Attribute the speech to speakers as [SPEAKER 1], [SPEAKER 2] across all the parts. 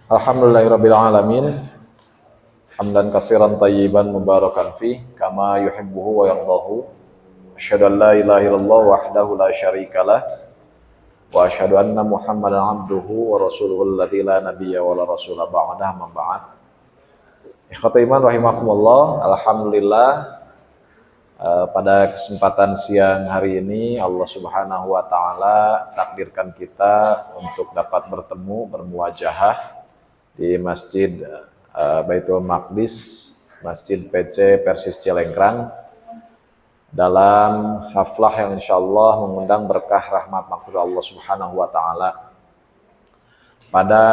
[SPEAKER 1] Alhamdulillahirabbil alamin. Hamdan katsiran thayyiban mubarakan fi kama yuhibbuhu wa yardahu. Asyhadu an la ilaha illallah wahdahu la syarikalah wa asyhadu anna Muhammadan abduhu wa rasuluhul ladzi la nabiyya wa la rasula ba'dah ma ba'd. Ikhwatul iman rahimakumullah. Alhamdulillah, pada kesempatan siang hari ini Allah Subhanahu wa taala takdirkan kita untuk dapat bertemu bermuajahah di Masjid Baitul Maqdis, Masjid PC Persis Cilengkrang, dalam haflah yang insyaallah mengundang berkah rahmat maghfirah Allah Subhanahu wa taala. Pada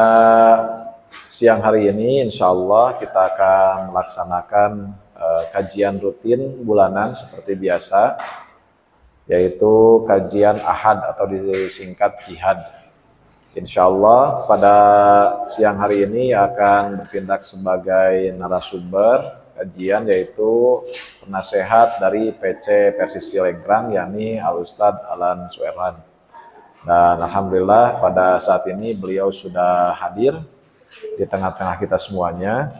[SPEAKER 1] siang hari ini insyaallah kita akan melaksanakan kajian rutin bulanan seperti biasa, yaitu kajian Ahad atau disingkat Jihad. Insyaallah pada siang hari ini akan bertindak sebagai narasumber kajian, yaitu penasehat dari PC Persis Cilengkrang, yakni Al-Ustadz Alan Suherlan. Dan alhamdulillah pada saat ini beliau sudah hadir di tengah-tengah kita semuanya.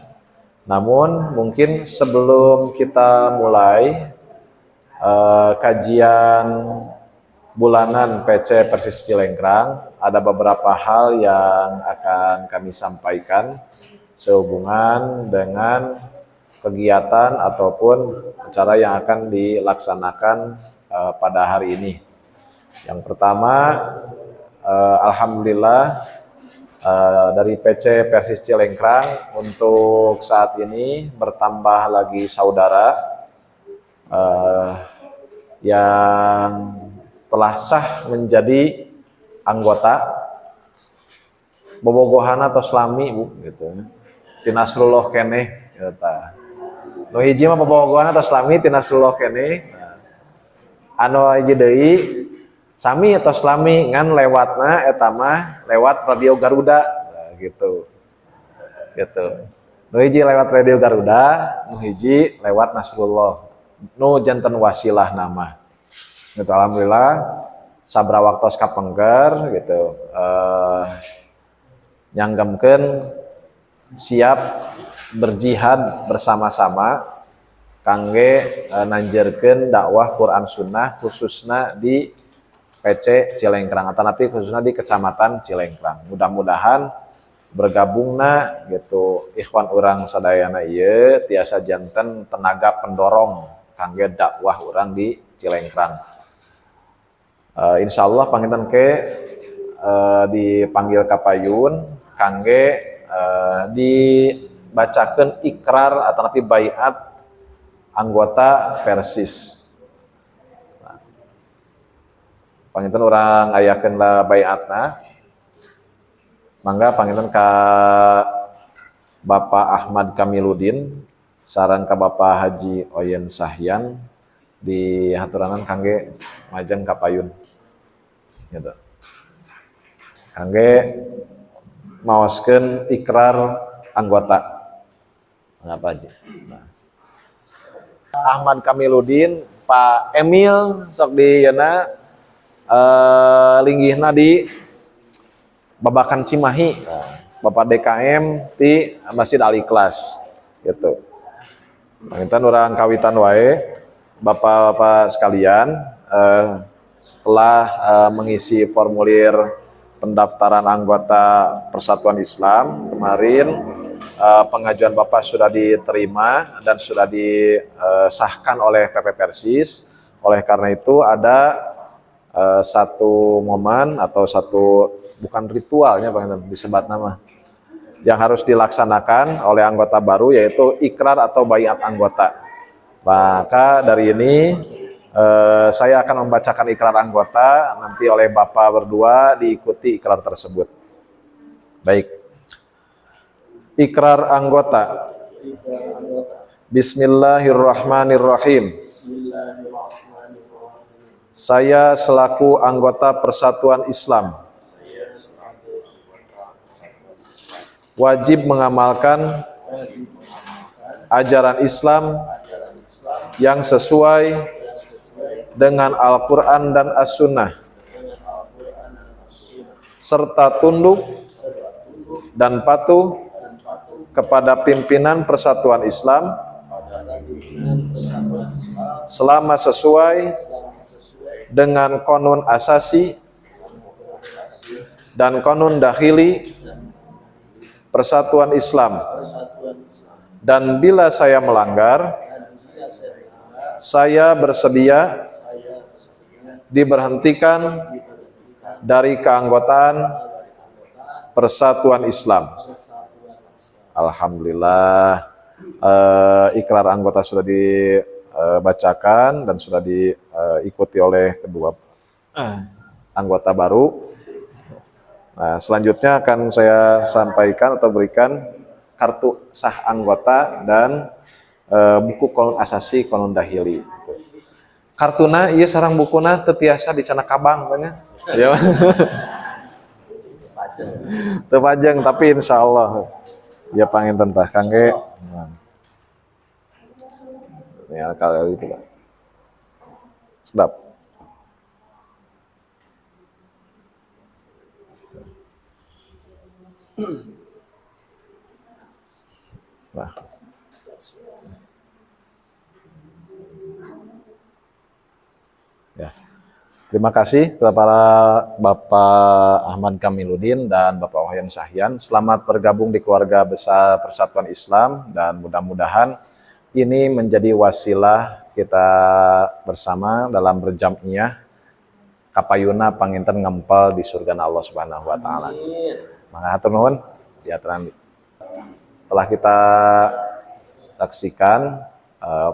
[SPEAKER 1] Namun mungkin sebelum kita mulai kajian bulanan PC Persis Cilengkrang, ada beberapa hal yang akan kami sampaikan sehubungan dengan kegiatan ataupun acara yang akan dilaksanakan pada hari ini. Yang pertama, alhamdulillah dari PC Persis Cilengkrang untuk saat ini bertambah lagi saudara yang telah sah menjadi anggota bobogohan atau selami bu gitu. Tinasrullah keneh eta. Nu hiji mah bobogohan atau selami tinasrullah keneh. Anu hiji deui sami atau selami ngan lewatna eta mah lewat radio Garuda gitu. Gitu. Nu hiji lewat radio Garuda, nu hiji lewat Nasrullah. Nu janten wasilah nama. Gitu, alhamdulillah sabra waktos kapengker gitu, nyanggemkeun siap berjihad bersama-sama kangge nanjerkeun dakwah Quran Sunnah khususna di PC Cilengkrang atau napi khususna di Kecamatan Cilengkrang. Mudah-mudahan bergabungna gitu ikhwan urang sadayana ieu tiasa janten tenaga pendorong kangge dakwah urang di Cilengkrang. Insyaallah panginten ke dipanggil kapayun kangge dibacakeun ikrar atau napi baiat anggota Persis. Nah, panginten urang ayakeun la baiatna. Mangga panginten ka Bapak Ahmad Kamiluddin sareng ka Bapak Haji Oyen Sahyan di haturanan kangge majeng kapayun. Gitu. Kangge maoskeun ikrar anggota. Ngapa aja? Nah. Ahmad Kamiluddin, Pak Emil sok di yeuna linggihna di Babakan Cimahi. Nah, Bapak DKM di Masjid Al-Ikhlas gitu. Panginten urang kawitan wae Bapak-bapak sekalian, setelah mengisi formulir pendaftaran anggota Persatuan Islam kemarin, pengajuan Bapak sudah diterima dan sudah disahkan oleh PP Persis. Oleh karena itu ada satu momen atau bukan ritualnya disebut nama yang harus dilaksanakan oleh anggota baru, yaitu ikrar atau baiat anggota. Maka dari ini saya akan membacakan ikrar anggota, nanti oleh Bapak berdua diikuti ikrar tersebut. Baik. Ikrar anggota. Bismillahirrahmanirrahim. Saya selaku anggota Persatuan Islam wajib mengamalkan ajaran Islam yang sesuai dengan Al-Quran dan As-Sunnah serta tunduk dan patuh kepada pimpinan Persatuan Islam selama sesuai dengan konun asasi dan konun dahili Persatuan Islam, dan bila saya melanggar, saya bersedia diberhentikan dari keanggotaan Persatuan Islam. Alhamdulillah, ikrar anggota sudah dibacakan dan sudah diikuti oleh kedua anggota baru. Nah, selanjutnya akan saya sampaikan atau berikan kartu sah anggota dan buku konun asasi konun dahili. Kartuna iya sarang bukuna tetiasa di Canak Kabang banyak. Ya. Terpajang tapi insya Allah ya pangin tentah kangge. Ya kalau itu Pak. Sedap. Nah. Ya. Terima kasih kepada Bapak Ahmad Kamiluddin dan Bapak Wahyan Sahyan. Selamat bergabung di keluarga besar Persatuan Islam dan mudah-mudahan ini menjadi wasilah kita bersama dalam berjam'iyah kapayuna panginten ngempel di surga Allah Subhanahu wa taala. Mangga nuhun ya telah kita saksikan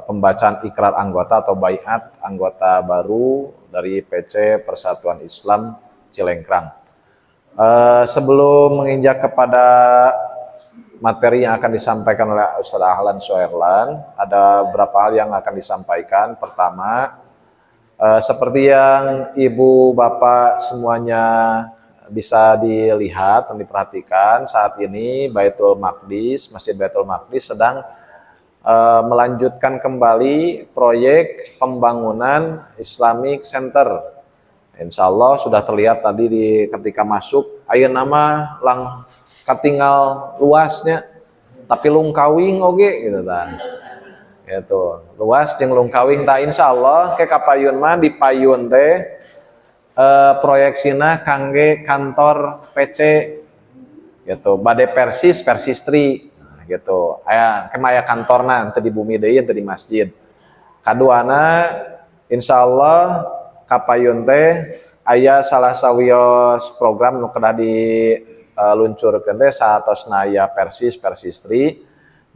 [SPEAKER 1] pembacaan ikrar anggota atau baiat anggota baru dari PC Persatuan Islam Cilengkrang. Sebelum menginjak kepada materi yang akan disampaikan oleh Ustaz Ahlan Suherlan, ada beberapa hal yang akan disampaikan. Pertama, seperti yang Ibu Bapak semuanya bisa dilihat dan diperhatikan, saat ini Baitul Maqdis, Masjid Baitul Maqdis sedang melanjutkan kembali proyek pembangunan Islamic Center. Insya Allah sudah terlihat tadi ketika masuk, ayeuna nama lang katinggal luasnya, tapi lungkawing oge gitu kan. Gitu. Luas jeung lungkawing tah insya Allah ke kapayun mah dipayun teh proyeksina kangge kantor PC gitu, bade persistri gitu. Aya kemaya kantorna teu di bumi deui teu di masjid. Kaduana insyaallah kapayun teh aya salah sawios program nu kedah diluncurkeun teh saatosna aya persistri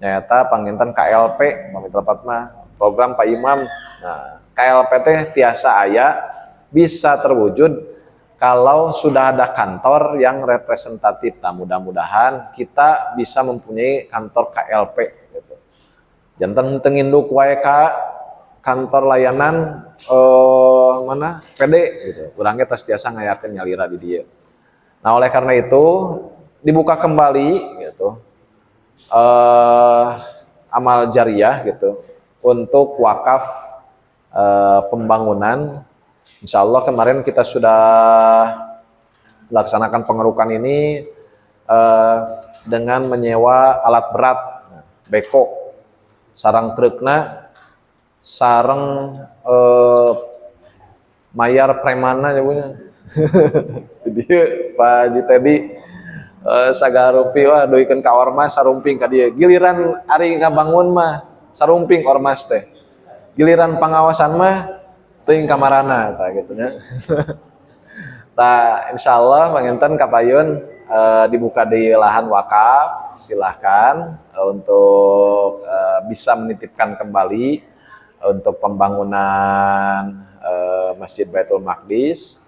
[SPEAKER 1] nyata panginten KLP pamit tepat mah program Pak Imam. Nah, KLP teh tiasa aya bisa terwujud kalau sudah ada kantor yang representatif. Nah, mudah-mudahan kita bisa mempunyai kantor KLP gitu. Janten tenginduk wae ka kantor layanan mana PD gitu. Urang ge tos tiasa ngayakeun nyalira di dieu. Nah, oleh karena itu dibuka kembali gitu. Amal jariah gitu untuk wakaf pembangunan. Insya Allah kemarin kita sudah melaksanakan pengerukan ini dengan menyewa alat berat, beko, sarang trukna, sarang mayar premana ya punya. Jadi Pak Haji Teddy sagarupi wah doikeun ka ormas sarumping ka dieu. Giliran ari ngabangun mah sarumping ormas teh. Giliran pengawasan mah teuing kamarana tah gitu nya. Tah insyaallah panginten kapayun dibuka di lahan wakaf, silahkan untuk bisa menitipkan kembali untuk pembangunan Masjid Baitul Maqdis.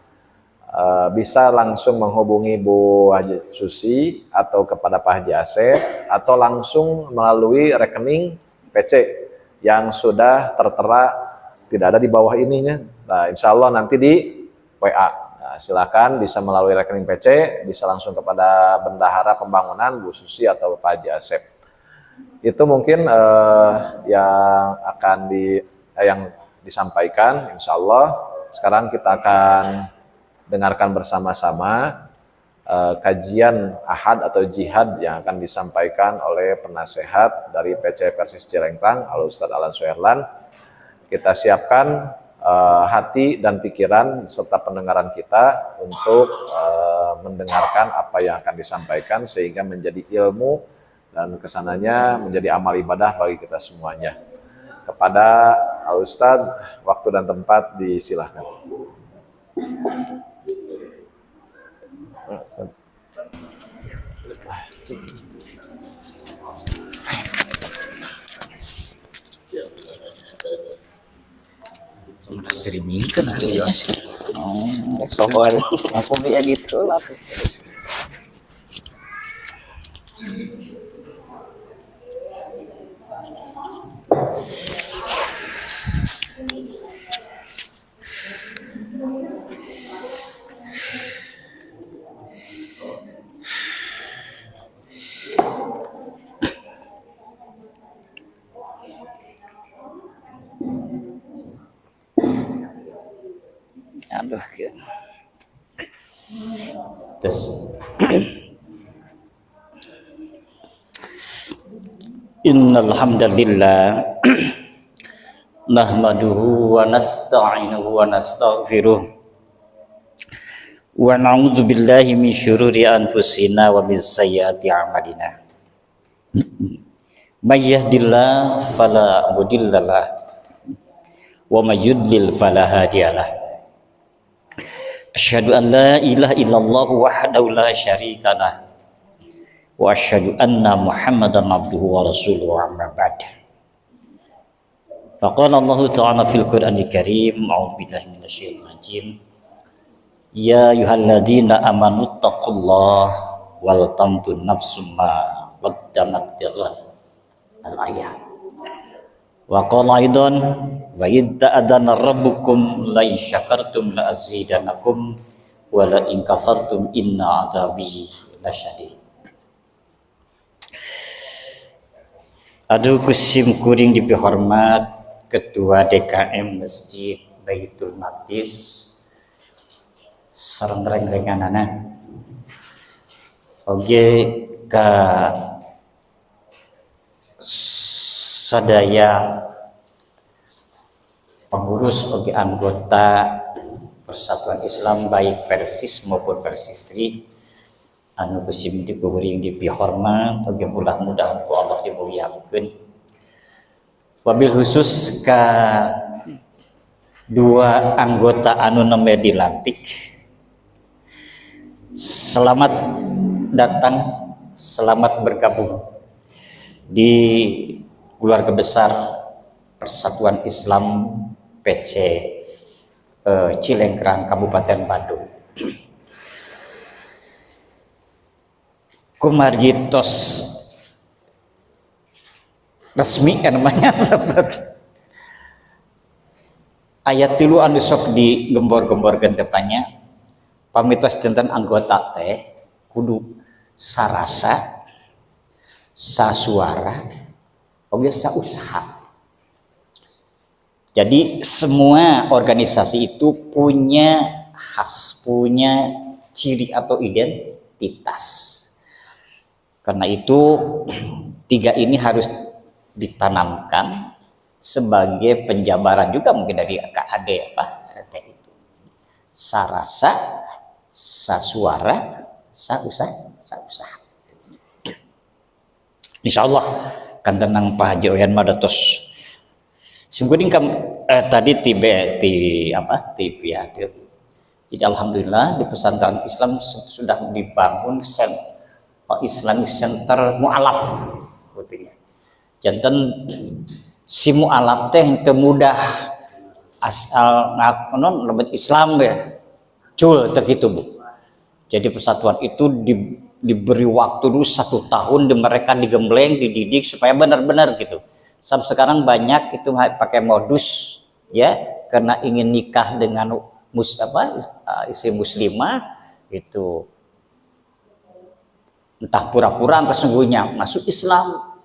[SPEAKER 1] Bisa langsung menghubungi Bu Haji Susi atau kepada Pak Haji Asep atau langsung melalui rekening PC yang sudah tertera tidak ada di bawah ininya. Nah, insya Allah nanti di WA. Nah, silakan bisa melalui rekening PC, bisa langsung kepada Bendahara Pembangunan Bu Susi atau Pak Haji Asep. Itu mungkin yang akan yang disampaikan. Insya Allah sekarang kita akan dengarkan bersama-sama kajian ahad atau jihad yang akan disampaikan oleh penasehat dari PC Persis Cilengkrang, Al Ustadz Alan Suherlan. Kita siapkan hati dan pikiran serta pendengaran kita untuk mendengarkan apa yang akan disampaikan sehingga menjadi ilmu dan kesananya menjadi amal ibadah bagi kita semuanya. Kepada Al Ustadz, waktu dan tempat disilahkan.
[SPEAKER 2] Streaming kan hari ya. Soal aku ya gitu lah. Aduh, terus innal hamdalillah nahmaduhu wa nasta'inuhu wa nastaghfiruh wa na'udzu billahi min syururi anfusina wa min sayyiati a'malina. May yahdihillahu fala mudhillalah wa may yudlil fala hadiyalah. Asyhadu an la ilaha illallah wahdahu la syarikalah wa asyhadu anna Muhammadan abduhu wa rasuluhu amma ba'd. Faqala Allah Ta'ala fil Qur'anil Karim, a'udzu billahi minasyaitonir rajim. Ya ayyuhalladzina amanu taqullaha wal tanzur nafsum ma qaddamat lighad. Al-ayat. Wa qala aidan wa idza adana rabbukum la in syakartum la azidanakum wa la in kafartum inna adzabi lasyadid. Aduh kusim kuring dipihormat Ketua DKM Masjid Baitul Maqdis sareng reng-renganana oge ka sadaya pengurus oge anggota Persatuan Islam baik Persis maupun Persistri anu kusim dikuring dipihormat oge mudah-mudahan ku Allah dimuliakeun. Wabil khusus ka dua anggota anu nembe dilantik. Selamat datang, selamat bergabung di keluarga besar Persatuan Islam PC Cilengkrang Kabupaten Bandung. Kumargitos resmi namanya dapat ayat tilu anu sok digembor-gemborkeun tepanya pamitos janten anggota teh kudu sarasa sasuara oge sausaha. Jadi semua organisasi itu punya khas, punya ciri atau identitas. Karena itu tiga ini harus ditanamkan sebagai penjabaran juga mungkin dari KAD itu. Sarasa, sasuara, sausaha. Insya Allah kan tenang Pak Haji Oyan Madatos. Simkuning tadi Jadi alhamdulillah di pesantren Islam sudah dibangun Islamic Center Mu'alaf gitu ya. Janten si mu'alaf teh teu mudah asal ngakonon lebet Islam ya. Cul teh kitu Bu. Jadi persatuan itu diberi waktu dulu 1 tahun mereka digembleng, dididik supaya benar-benar gitu. Sampai sekarang banyak itu pakai modus ya karena ingin nikah dengan istri muslimah itu entah pura-pura entah sesungguhnya masuk Islam.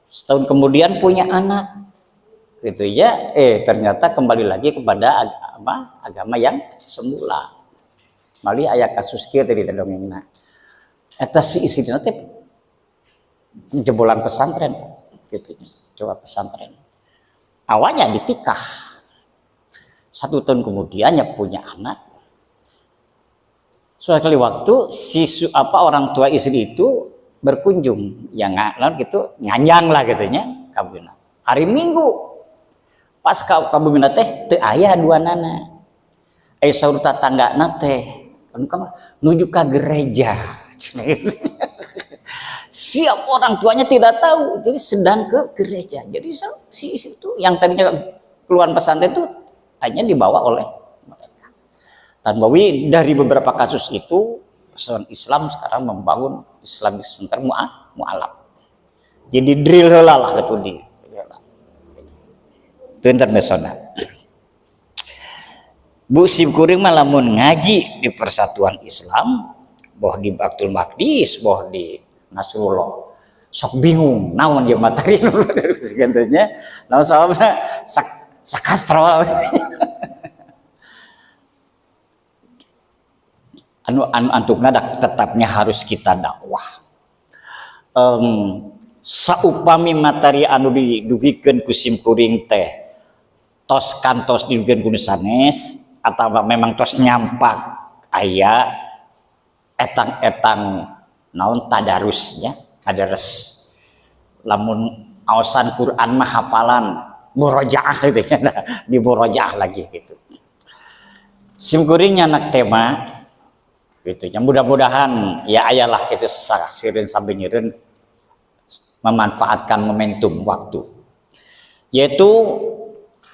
[SPEAKER 2] Setahun kemudian punya anak gitu ya ternyata kembali lagi kepada agama yang semula. Mali aya kasus kieu tadi dongengna. Eta si istrina teh jebolan pesantren gitu. Coba pesantren. Awalnya ditikah. 1 tahun kemudiannya punya anak. Suatu kali waktu orang tua istri itu berkunjung yang gitu nganjang lah gitunya kabuna. Hari Minggu pas kabuna teh teu aya duanana. Saur tatanggana teh nuju ka gereja. Siap orang tuanya tidak tahu, jadi sedang ke gereja. Jadi si istri itu yang tadinya keluar pesantren itu hanya dibawa oleh mereka. Tanbawi dari beberapa kasus itu Persatuan Islam sekarang membangun Islamic Center mu'alaf. Jadi drill heula lah gitu di. Itu internasional. Bu simkuring mah lamun ngaji di Persatuan Islam, boh di Baitul Maqdis, boh di Nasrullah. Sok bingung naon jeung materi nu segenteusnya. Naon sababna sakastro. Antukna tetapnya harus kita dakwah. Saupami materi anu didugikeun ku simkuring teh tos kantos didugikeun ku sanes atawa memang tos nyampak aya etang-etang naon tadarusnya, tadarus. Lamun aosan Quran mah hafalan, murojaah gitu ya, di murojaah lagi gitu. Simkuring anak tema gitu ya, mudah-mudahan ya ayalah gitu sasireun sambil nyireun memanfaatkan momentum waktu, yaitu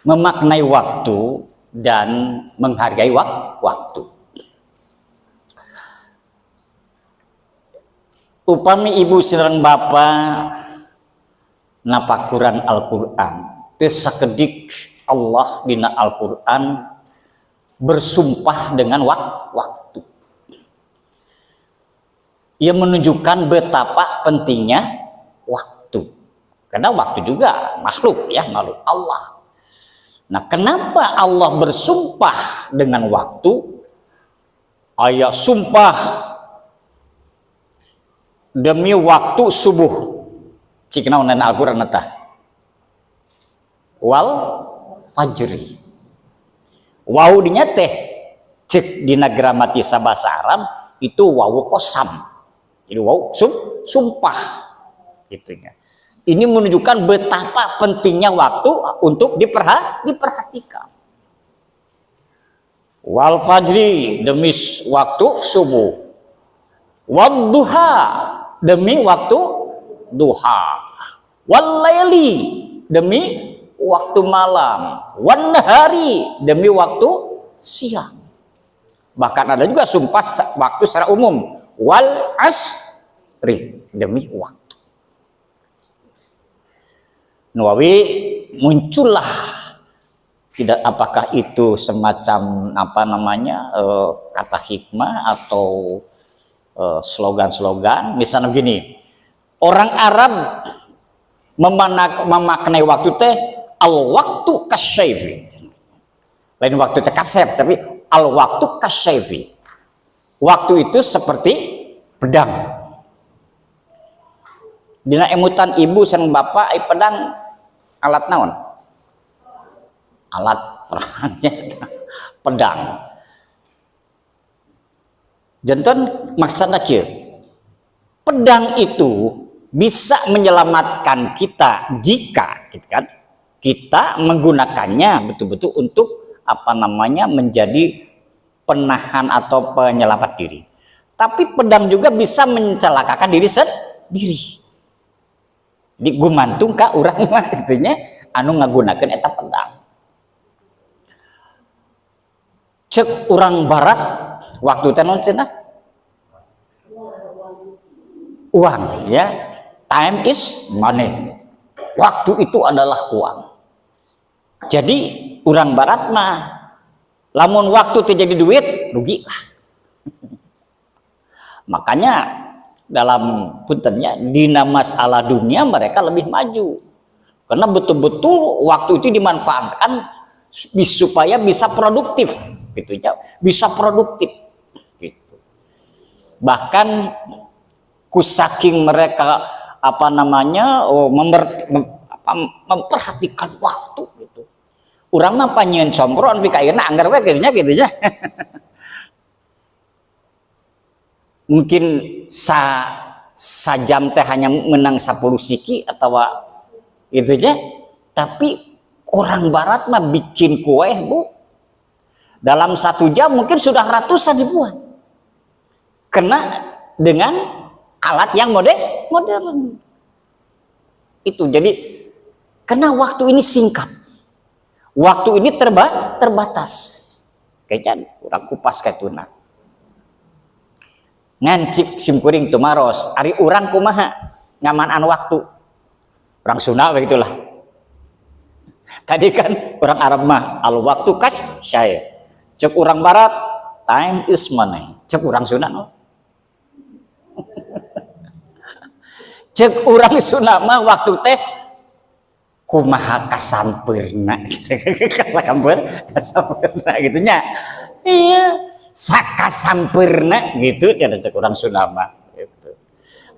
[SPEAKER 2] memaknai waktu dan menghargai waktu. Upami ibu sareng bapa napakuran Al-Qur'an teu sakedik Allah dina Al-Qur'an bersumpah dengan waktu. Ia menunjukkan betapa pentingnya waktu. Karena waktu juga makhluk ya, makhluk Allah. Nah, kenapa Allah bersumpah dengan waktu? Ayat sumpah demi waktu subuh. Cik naon dina Al-Qur'an eta? Wal fajri. Wawu dinya teh cek dina gramatis basa Arab itu wawu qasam. Jadi wawu sumpah gitunya. Ini menunjukkan betapa pentingnya waktu untuk diperhatikan. Wal fajri demi waktu subuh. Wadduha demi waktu duha. Wal laili demi waktu malam. Wan nahari demi waktu siang. Bahkan ada juga sumpah waktu secara umum. Wal asri demi waktu. Nawawi muncullah, tidak apakah itu semacam apa namanya kata hikmah atau slogan-slogan. Misalnya begini, orang Arab memaknai waktu teh al waktu kasyaifi, lain waktu teh kasep, tapi al waktu kasyaifi. Waktu itu seperti pedang. Dina emutan ibu sareng bapak ai pedang alat naon? Alat perangnya pedang. Janten maksudna kieu. Pedang itu bisa menyelamatkan kita jika gitu kan, kita menggunakannya betul-betul untuk apa namanya menjadi penahan atau penyelamat diri. Tapi pedang juga bisa mencelakakan diri sendiri. Jadi gumantung ka urang mah itunya anu ngagunakeun eta pedang. Cek urang barat waktu teh naon cenah? Uang ya. Time is money. Waktu itu adalah uang. Jadi urang barat mah lamun waktu terjadi duit rugi lah. Makanya dalam puntennya dina masalah dunia mereka lebih maju karena betul-betul waktu itu dimanfaatkan supaya bisa produktif gitu ya, bisa produktif gitu. Bahkan kusaking mereka memperhatikan waktu gitu. Urang mah panyeun sompron tapi kayaknya anggar we gitu ya. Mungkin sajam teh hanya menang 10 siki atau gitu aja. Tapi orang barat mah bikin kue, Bu. Dalam 1 jam mungkin sudah ratusan dibuat. Kena dengan alat yang modern. Itu jadi karena waktu ini singkat. Waktu ini terbatas. Kayaknya kurang kupas kayak tuna. Ngancik simkuring tumaros. Ari urang kumaha ngamanaan waktu. Orang Sunda begitulah. Tadi kan orang Arab mah al waktu kas saya. Cek orang Barat time is money. Cek orang Sunda no. Cek orang Sunda mah waktu teh kumaha kasampeurna. Kasampeurna gitunya. Iya, sakasampeurna gitu cara cek orang Sunda mah gitu.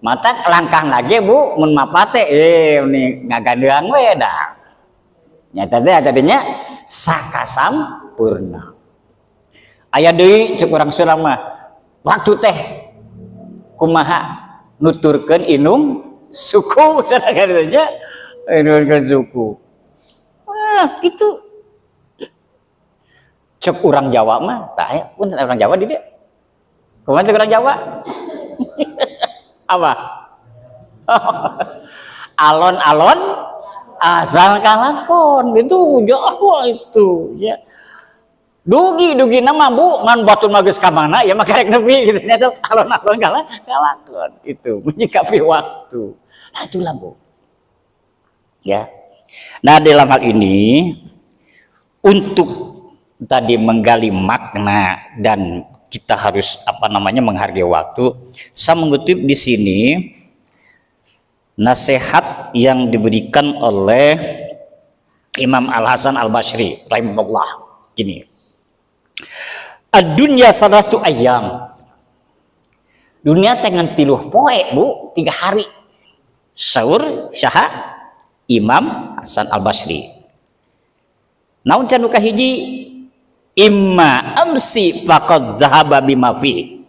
[SPEAKER 2] Mata langkah lagi Bu mun mapate ini ngagandeang we dah. Nyata teh tadinya sakasampurna. Aya deui cek urang Sunda mah waktu teh kumaha nuturkeun inung suku cenah saja inung suku. Wah, gitu. Cek urang Jawa mah tah aya pun urang Jawa di dia. Kumaha cek urang Jawa? Apa? Alon-alon asal kalakon itu Jawa itu ya. Dugi nama Bu ngan batu magis ka mana ya mah karek nepi gitu nya tuh alon-alon kalakon itu menyikapi waktu. Nah itulah Bu. Ya. Nah dalam hal ini untuk tadi menggali makna dan kita harus menghargai waktu. Saya mengutip di sini nasihat yang diberikan oleh Imam Al-Hasan Al-Basri rahimahullah gini. Ad-dunya salastu ayyam. Dunia tengan 3 poe Bu, 3 hari. Saur Syaha Imam Hasan Al-Basri. Naon can kahiji imma amsi faqad zahaba bima fi.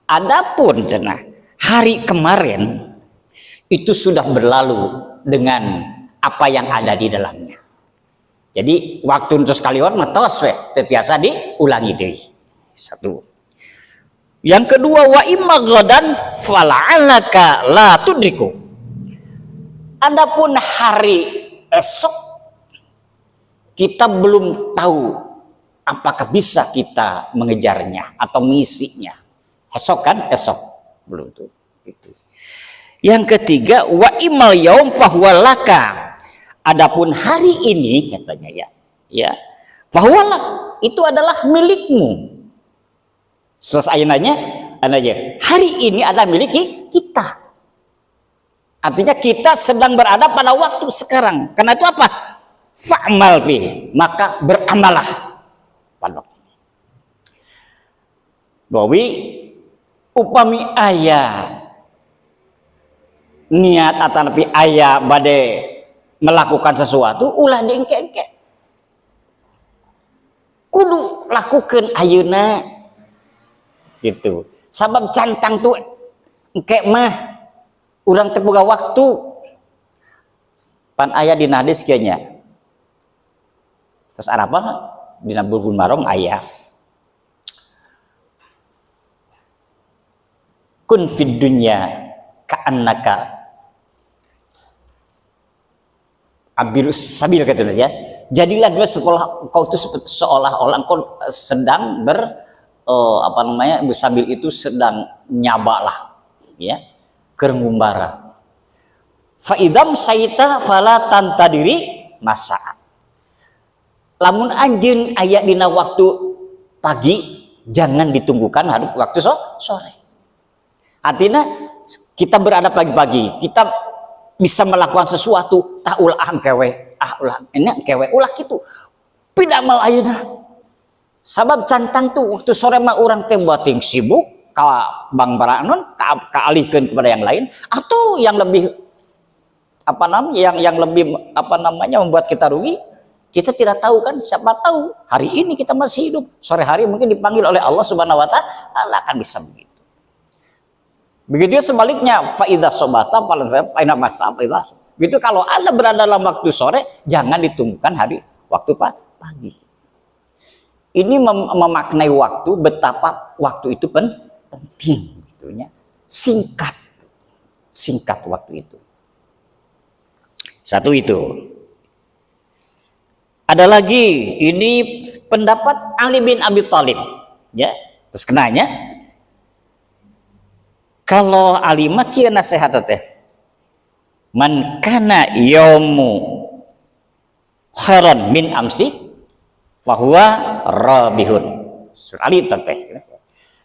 [SPEAKER 2] Adapun cenah hari kemarin itu sudah berlalu dengan apa yang ada di dalamnya. Jadi waktu untuk sekalian metos we tetiasa diulangi deui. 1. Yang kedua wa imma ghadan fala'alaka la tudriku. Adapun hari esok kita belum tahu apakah bisa kita mengejarnya atau mengisinya. Esok kan esok belum tuh itu. Yang ketiga wa imal yaum fahuwalaka. Adapun hari ini katanya ya fahuwalak itu adalah milikmu. Selesai nanya aja. Hari ini adalah milik kita. Artinya kita sedang berada pada waktu sekarang. Karena itu apa? Fa'mal fi, maka beramalah pada waktu. Bahwa upami ayah niat atau nabi ayah bade melakukan sesuatu ulah diengke-engke kudu lakukan ayeuna gitu. Sabab cantang tuh engke mah urang teu boga waktu pan aya dina hadis kayaknya. Terus apa dina Bulughul Maram aya kun fid dunya ka'annaka abirus sabil katanya ya. Jadilah dua sekolah kau itu seolah-olah engkau sedang bersabil itu sedang nyabalah ya kermumbara. Fa idam saita fala tantadiri masa. Lamun anjeun aya dina waktu pagi jangan ditunggukan hari waktu sore. Artinya kita berada pagi-pagi, kita bisa melakukan sesuatu tak ulah kewe ulah ini kewe ulah gitu pidamal ayeuna sabab cantang tuh waktu sore mah urang teh bating sibuk Bang Baranon kealihkan kepada yang lain, atau yang lebih yang lebih membuat kita rugi, kita tidak tahu kan, siapa tahu hari ini kita masih hidup, sore hari mungkin dipanggil oleh Allah Subhanahu wa taala, akan bisa begitu. Begitu sebaliknya, faidza sobata faina masa faidza. Begitu kalau Anda berada dalam waktu sore, jangan ditunggukan hari waktu pagi. Ini memaknai waktu, betapa waktu itu penting, gitunya. Singkat waktu itu. Satu itu. Ada lagi, ini pendapat Ali bin Abi Thalib, ya. Terus kenanya, kalau Ali maki nasihat teh, man kana yaumu khairan min amsi, fahuwa rabihun. Ali teh.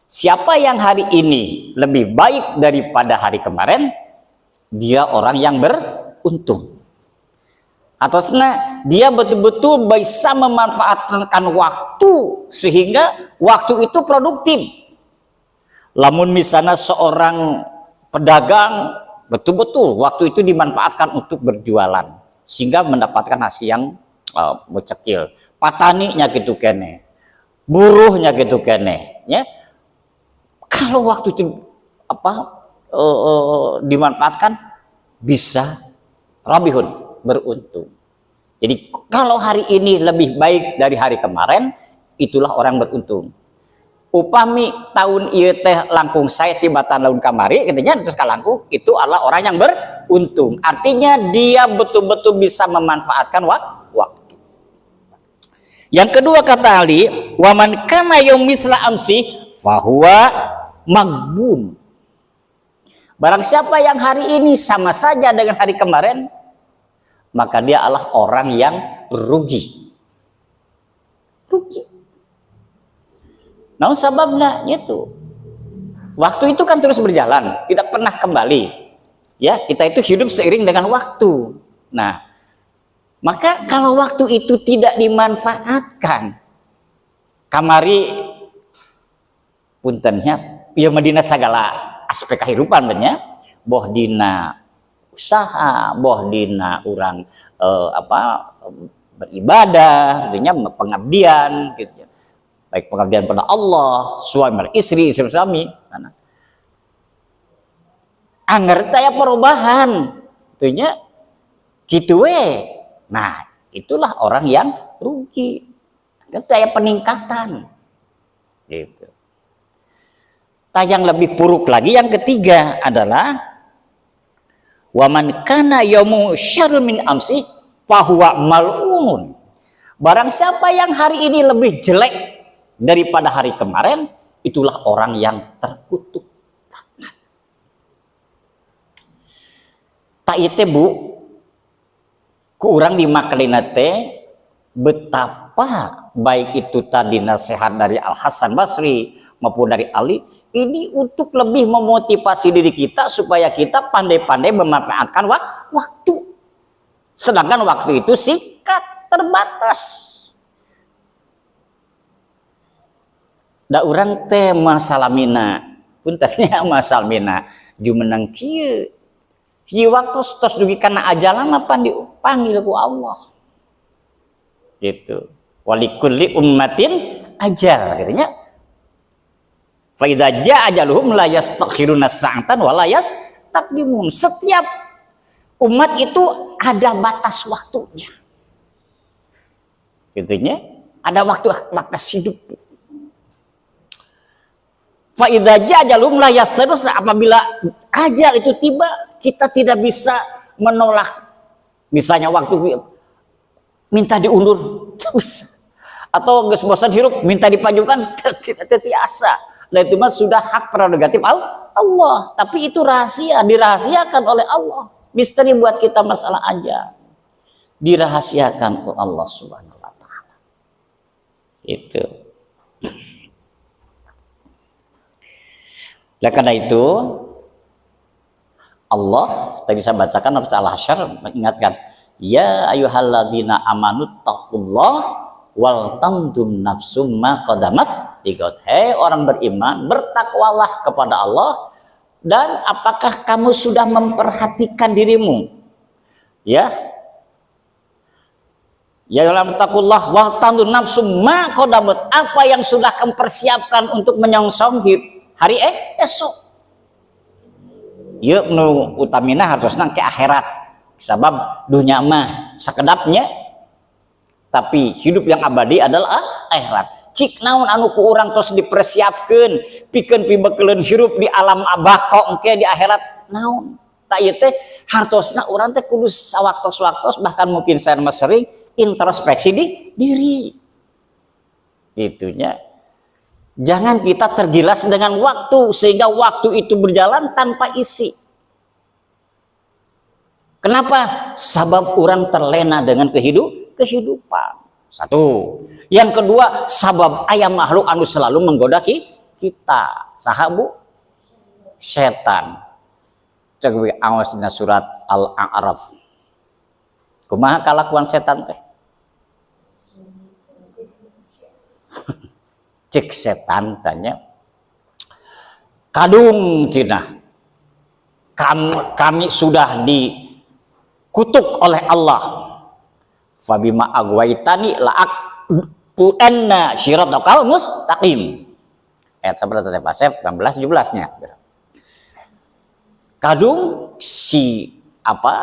[SPEAKER 2] Siapa yang hari ini lebih baik daripada hari kemarin, dia orang yang beruntung. Atau dia betul-betul bisa memanfaatkan waktu sehingga waktu itu produktif. Lamun misalnya seorang pedagang betul-betul waktu itu dimanfaatkan untuk berjualan sehingga mendapatkan hasil yang bercekil. Pataninya gitu kene, buruhnya gitu kene, ya. Kalau waktu itu dimanfaatkan, bisa rabihun, beruntung. Jadi kalau hari ini lebih baik dari hari kemarin, itulah orang beruntung. Upami tahun ieu teh langkung saya tibatan laun kamari katanya terus kalangkung, itu adalah orang yang beruntung. Artinya dia betul-betul bisa memanfaatkan waktu. Yang kedua kata Ali, waman kana yaum misla amsi fahuwa magbun. Barang siapa yang hari ini sama saja dengan hari kemarin, maka dia adalah orang yang rugi. Nah, sebabnya itu. Waktu itu kan terus berjalan, tidak pernah kembali. Ya, kita itu hidup seiring dengan waktu. Nah, maka kalau waktu itu tidak dimanfaatkan, kamari puntennya, ya medina segala aspek kehidupan banyak, boh dina usaha, boh dina orang beribadah, tentunya pengabdian, gitu. Baik pengabdian pada Allah, suami istri suami, angger taya perubahan, tentunya gitu Nah, itulah orang yang rugi. Taya peningkatan, gitu. Yang lebih buruk lagi yang ketiga adalah waman kana yaumu syarrun min amsi fahuwa mal'unun. Barang siapa yang hari ini lebih jelek daripada hari kemarin, itulah orang yang terkutuk. Tak itu Bu, ku urang dimaklina teh betapa baik itu tadi nasihat dari Al Hasan Basri maupun dari Ali, ini untuk lebih memotivasi diri kita supaya kita pandai-pandai memanfaatkan waktu. Sedangkan waktu itu singkat, terbatas. Da urang teh masalamina, puntennya masalamina, jumenang kieu. Hiji waktu tos dugi kana ajalan apa dipanggil ku Allah. Gitu. Walikulli ummatin ajal, katanya. Fa idza jaa ajaluhum la yastakhiruna sa'atan wa la yastaqdimun. Setiap umat itu ada batas waktunya. Gitunya, ada batas hidup. Fa idza jaa ajaluhum la yastakhiruna, apabila ajal itu tiba, kita tidak bisa menolak. Misalnya waktu minta diundur, terus. Atau geus bosan hirup, minta dipajukan, tidak asa. Nah itu mah sudah hak prerogatif Allah. Tapi itu rahasia, dirahasiakan oleh Allah. Misteri buat kita masalah aja. Dirahasiakan oleh Allah Subhanahu wa taala. Itu. Oleh karena itu, Allah tadi saya bacakan Al-Hasyr mengingatkan, ya ayyuhalladzina amanu taqullah wal tanzum nafsum ma qadamat ligat. Hei orang beriman, bertakwalah kepada Allah, dan apakah kamu sudah memperhatikan dirimu? Ya. Ya dalam takullah wa tanzum nafsum ma qadamat, apa yang sudah kamu persiapkan untuk menyongsong hari esok. Ya nu utamina harusna ke akhirat, sebab dunia mah sakedapnya, tapi hidup yang abadi adalah akhirat. Cik naon anu ku urang tos dipersiapkeun pikeun pibekeuleun hirup di alam abaqo engke di akhirat naon? Tak ieu teh hartosna urang teh kudu sawaktos-waktos, bahkan mungkin saya sering introspeksi di diri. Itunya. Jangan kita tergilas dengan waktu sehingga waktu itu berjalan tanpa isi. Kenapa? Sabab orang terlena dengan kehidupan. Satu. Yang kedua, sabab aya makhluk anu selalu menggoda kita. Sahabu setan. Cek we aos dina surat Al-A'raf. Kumaha kalakuan setan teh? Cek setan tanya, kadung cina, kami sudah dikutuk oleh Allah. Fabima agwaitani la'ak uanna siratal mustaqim. Ayat sabar teh pasep 16 17-nya. Kadung si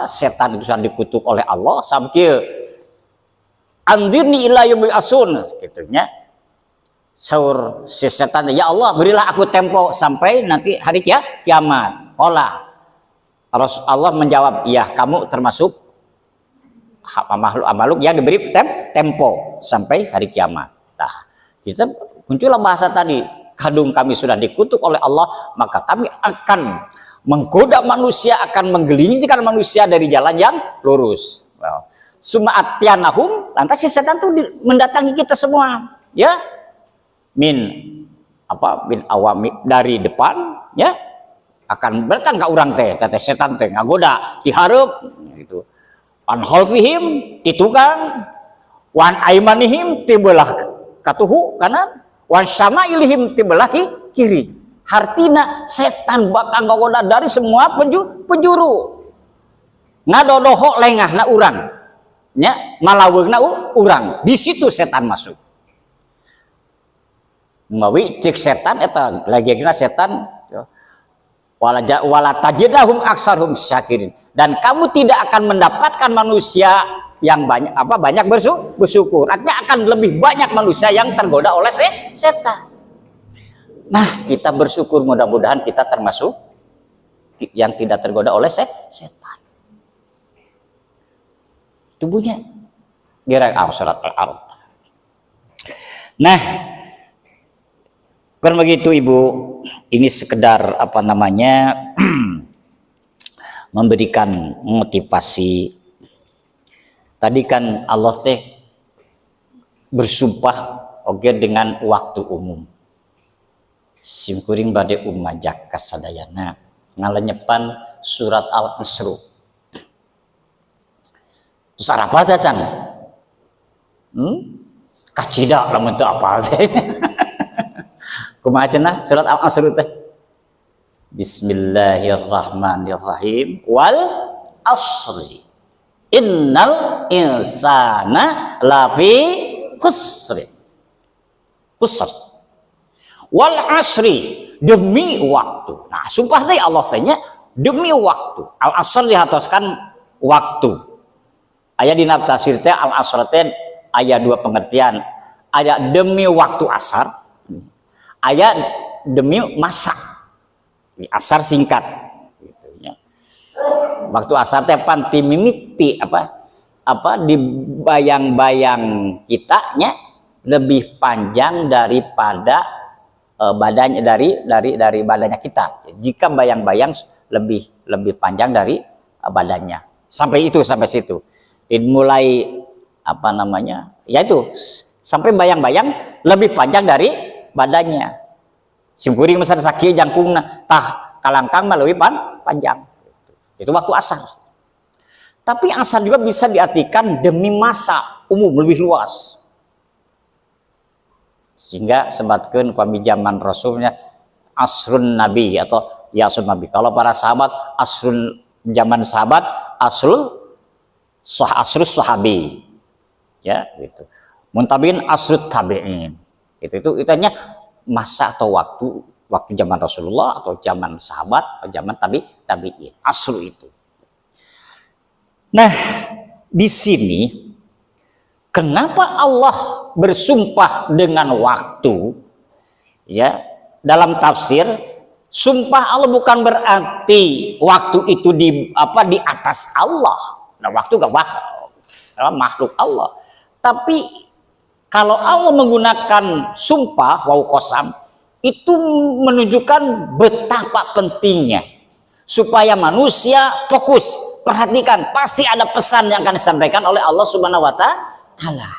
[SPEAKER 2] setan itu sudah dikutuk oleh Allah sampai andirni ila yaumil asun gitunya. Saur si setan, ya Allah berilah aku tempo sampai nanti hari kiamat. Allah menjawab, ya kamu termasuk makhluk yang diberi tempo sampai hari kiamat. Nah, kita muncullah bahasa tadi, kadung kami sudah dikutuk oleh Allah, maka kami akan menggoda manusia, akan menggelincirkan manusia dari jalan yang lurus. Summa atyanahum, lantas si setan itu mendatangi kita semua, ya. Min awami dari depan, ya, akan berkan ka urang teh setan teh ngagoda ti hareup gitu. An khalfihim ti tukang, wan aimanihim ti belah katuhu kanan, wan samailihim ti belah kiri. Hartina setan bakal ngagoda dari semua penjuru. Ngadodoho lengahna urang, nya malaweugna urang. Di situ setan masuk. Mawi cek setan eta lagi setan wala tajidahum aksarhum syakirin, dan kamu tidak akan mendapatkan manusia yang banyak bersyukur. Artinya akan lebih banyak manusia yang tergoda oleh setan. Nah, kita bersyukur, mudah-mudahan kita termasuk yang tidak tergoda oleh setan. Tubuhnya gerang surat Al-Araf. Nah, kan begitu Ibu, ini sekedar memberikan motivasi. Tadi kan Allah teh bersumpah dengan waktu umum. Simkuring bade umajak kasadayana ngalenyepan surat Al-Asr. Terus apa teh can? Kacida lamun teu apal teh. Kumaha cenah surat Al-Asr teh? Bismillahirrahmanirrahim. Wal asri. Innal insana lafi khusr. Wal asri, demi waktu. Nah, sumpah deui Allah tanya demi waktu. Al-asr dihatoskan waktu. Aya dina tafsir teh al-asr teh aya dua pengertian. Aya demi waktu asar, aya demi masa. Asar singkat gitu ya. Waktu asar teh panti mimiti di bayang-bayang kitanya lebih panjang daripada badannya dari badannya kita. Jika bayang-bayang lebih panjang dari badannya. Sampai situ. Mulai yaitu sampai bayang-bayang lebih panjang dari badannya. Simkuring masa sakit jangkungna tah kalangkang mah leuwih panjang. Itu waktu asar. Tapi asar juga bisa diartikan demi masa umum lebih luas. Sehingga sebatkeun pami zaman Rasulnya asrun nabi atau yasun nabi. Kalau para sahabat asrun zaman sahabat, asrus sahabi. Ya, gitu. Muntabiin asrut tabi'in. Itu itanya masa atau waktu zaman Rasulullah atau zaman sahabat atau zaman tabi'in. Asru itu. Nah, di sini kenapa Allah bersumpah dengan waktu? Ya, dalam tafsir sumpah Allah bukan berarti waktu itu di atas Allah. Nah, waktu gak makhluk Allah. Tapi kalau Allah menggunakan sumpah wau qasam itu menunjukkan betapa pentingnya supaya manusia fokus, perhatikan, pasti ada pesan yang akan disampaikan oleh Allah Subhanahu wa taala.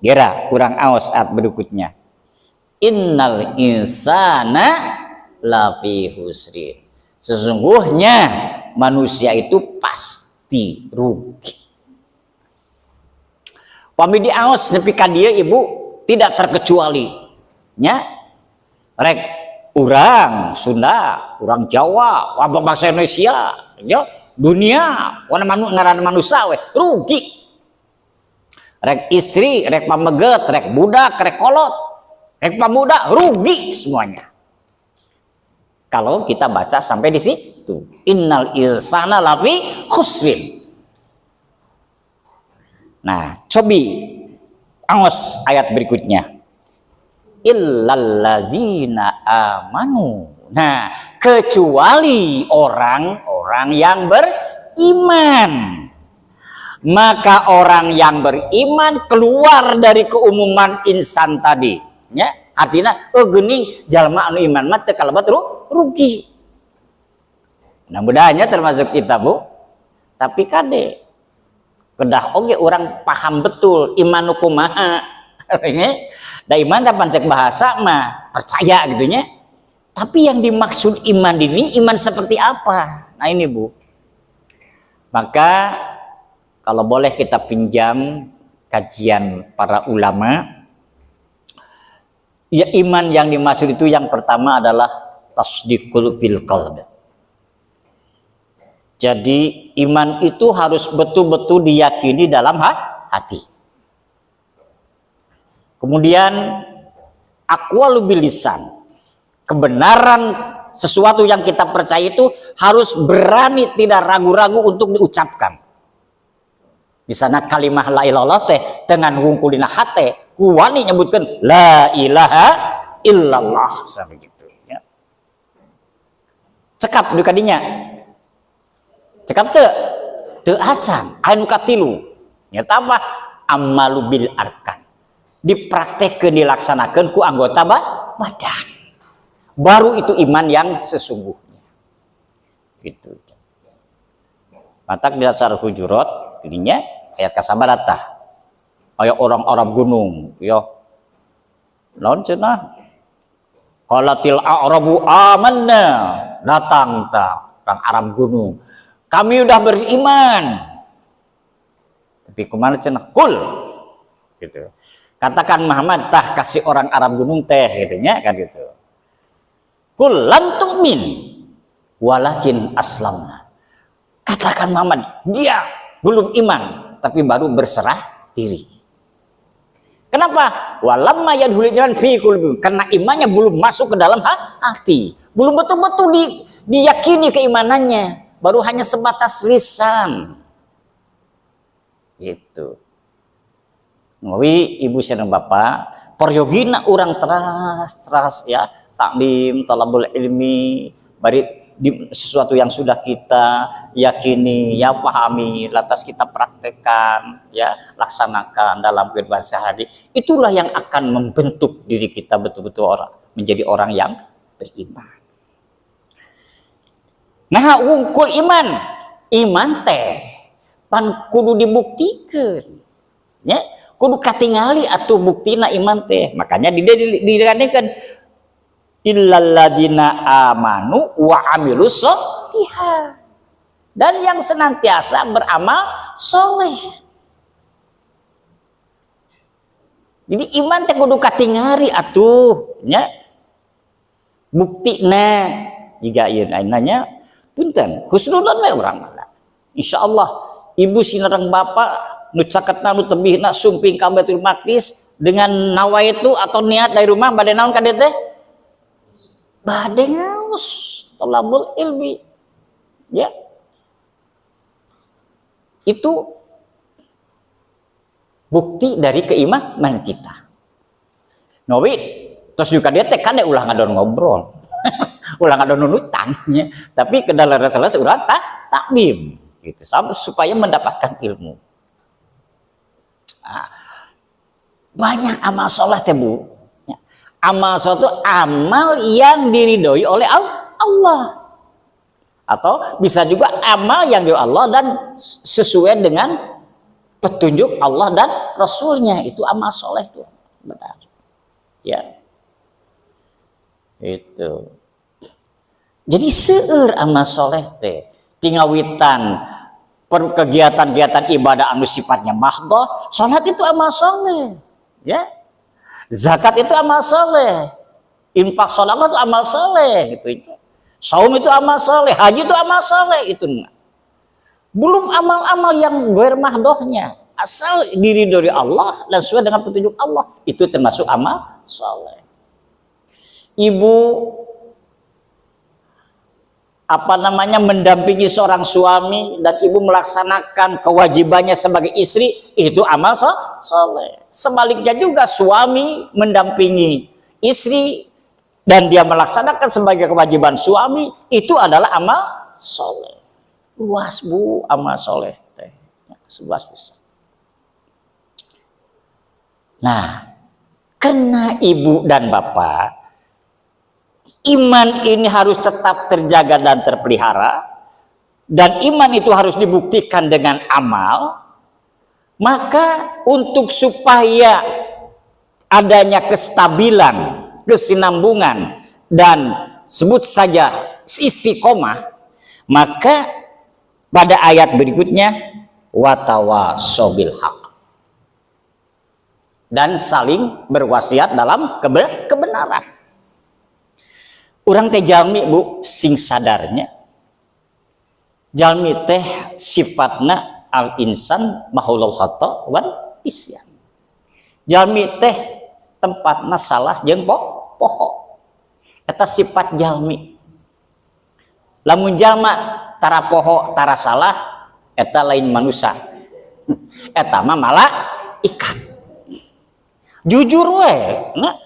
[SPEAKER 2] Kira kurang aos ayat berikutnya. Innal insana lafi husrin. Sesungguhnya manusia itu pasti rugi. Pami di aos nepi ka dieu Ibu tidak terkecuali nya rek urang Sunda, urang Jawa, wabah bahasa Indonesia, ya dunia wana ngaran manusia we rugi. Rek istri, rek pameget, rek budak, rek kolot, rek pamuda rugi semuanya. Kalau kita baca sampai di situ, innal insana lafi khusrin. Nah, cobi angos ayat berikutnya. Illallazina amanu. Nah, kecuali orang-orang yang beriman. Maka orang yang beriman keluar dari keumuman insan tadi. Ya, artinya geuning jalma anu iman mah teu kalebat rugi. Mudah-mudahannya termasuk kita, Bu. Tapi kade kedah oge orang paham betul iman kumaha. Da iman teh pancek bahasa mah percaya gitunya. Tapi yang dimaksud iman ini iman seperti apa? Nah ini Bu. Maka kalau boleh kita pinjam kajian para ulama, ya iman yang dimaksud itu yang pertama adalah tasdiqul fil qalb. Jadi iman itu harus betul-betul diyakini dalam hati. Kemudian aqwalu bil lisan. Kebenaran sesuatu yang kita percaya itu harus berani, tidak ragu-ragu untuk diucapkan. Di sana kalimah la ilallah teh dengan hungkulina hate kuwani nyebutkan la ilaha illallah sampai gitu ya. Cekap di kadinya. Cekap teu acan anu katilu nyata apa amalu bil arkan dipraktekkeun dilaksanakeun ku anggota badan baru itu iman yang sesungguhnya gitu. Matak di dasar Hujurat gininya ayat kasabarata aya orang Arab gunung ya naon cenah qalatil a'rabu amanna datang ta orang Arab gunung kami udah beriman. Tapi kemana cenah kul gitu. Katakan Muhammad tah kasih orang Arab gunung teh gitunya kan gitu. Kul lam tu'min walakin aslamna. Katakan Muhammad dia belum iman tapi baru berserah diri. Kenapa? Walamma yadkhulul iman fi qulubi. Karena imannya belum masuk ke dalam hati. Belum betul-betul diyakini keimanannya. Baru hanya sebatas lisan gitu. Ngawi ibu dan bapak poryogina orang teras ya taklim talabul ilmi bari sesuatu yang sudah kita yakini ya pahami lantas kita praktekkan ya laksanakan dalam kehidupan sehari, itulah yang akan membentuk diri kita betul-betul menjadi orang yang beriman. Nah, wungkul iman teh pan kudu dibuktikan, ya kudu katingali atau buktina iman teh. Makanya digandekan illalladzina amanu wa amilus sholihat dan yang senantiasa beramal soleh. Jadi iman teh kudu katingari atuh nya. Buktina jika ieu nanya punten husnudzon we urang mah. Insyaallah ibu sinareng bapak nu caketna nu tebihna sumping ka Baitul Maqdis dengan nawaitu atau niat dari rumah bade naon ka dieu teh? Bade ngaos thalabul ilmi. Ya. Itu bukti dari keimanan kita. Nowi terus juga dia teh kade ulah ngadon ngobrol. Ulah ngadon nunutan ya. Tapi kedalam selesai urang takdim gitu supaya mendapatkan ilmu. Nah, banyak amal soleh teh Bu. Ya. Amal soleh itu amal yang diridhoi oleh Allah. Atau bisa juga amal yang diridhoi Allah dan sesuai dengan petunjuk Allah dan Rasulnya, itu amal soleh itu benar. Ya, itu. Jadi seueur amal soleh teh tingawitan kegiatan-kegiatan ibadah anu sifatnya mahdhah. Salat itu amal soleh, ya. Zakat itu amal soleh, infak sedekah itu amal soleh, gitu. Saum itu amal soleh, haji itu amal soleh, itu. Belum amal-amal yang ghair mahdhahnya, asal diri dari Allah dan sesuai dengan petunjuk Allah, itu termasuk amal soleh. Ibu mendampingi seorang suami dan ibu melaksanakan kewajibannya sebagai istri, itu amal soleh. Sebaliknya juga suami mendampingi istri dan dia melaksanakan sebagai kewajiban suami, itu adalah amal soleh. Luas Bu amal soleh teh, seluas besar. Nah, karena ibu dan bapak, iman ini harus tetap terjaga dan terpelihara, dan iman itu harus dibuktikan dengan amal. Maka untuk supaya adanya kestabilan, kesinambungan, dan sebut saja istiqomah, maka pada ayat berikutnya watawasaw bil haq, dan saling berwasiat dalam kebenaran. Urang teh jalmi Bu sing sadarnya, jalmi teh sifatna al insan mahulul khata wal isyan. Jalmi teh tempatna salah jeung poho. Eta sifat jalmi. Lamun jalma tara poho tara salah, eta lain manusia. Eta mah malaikat. Jujur we, nah.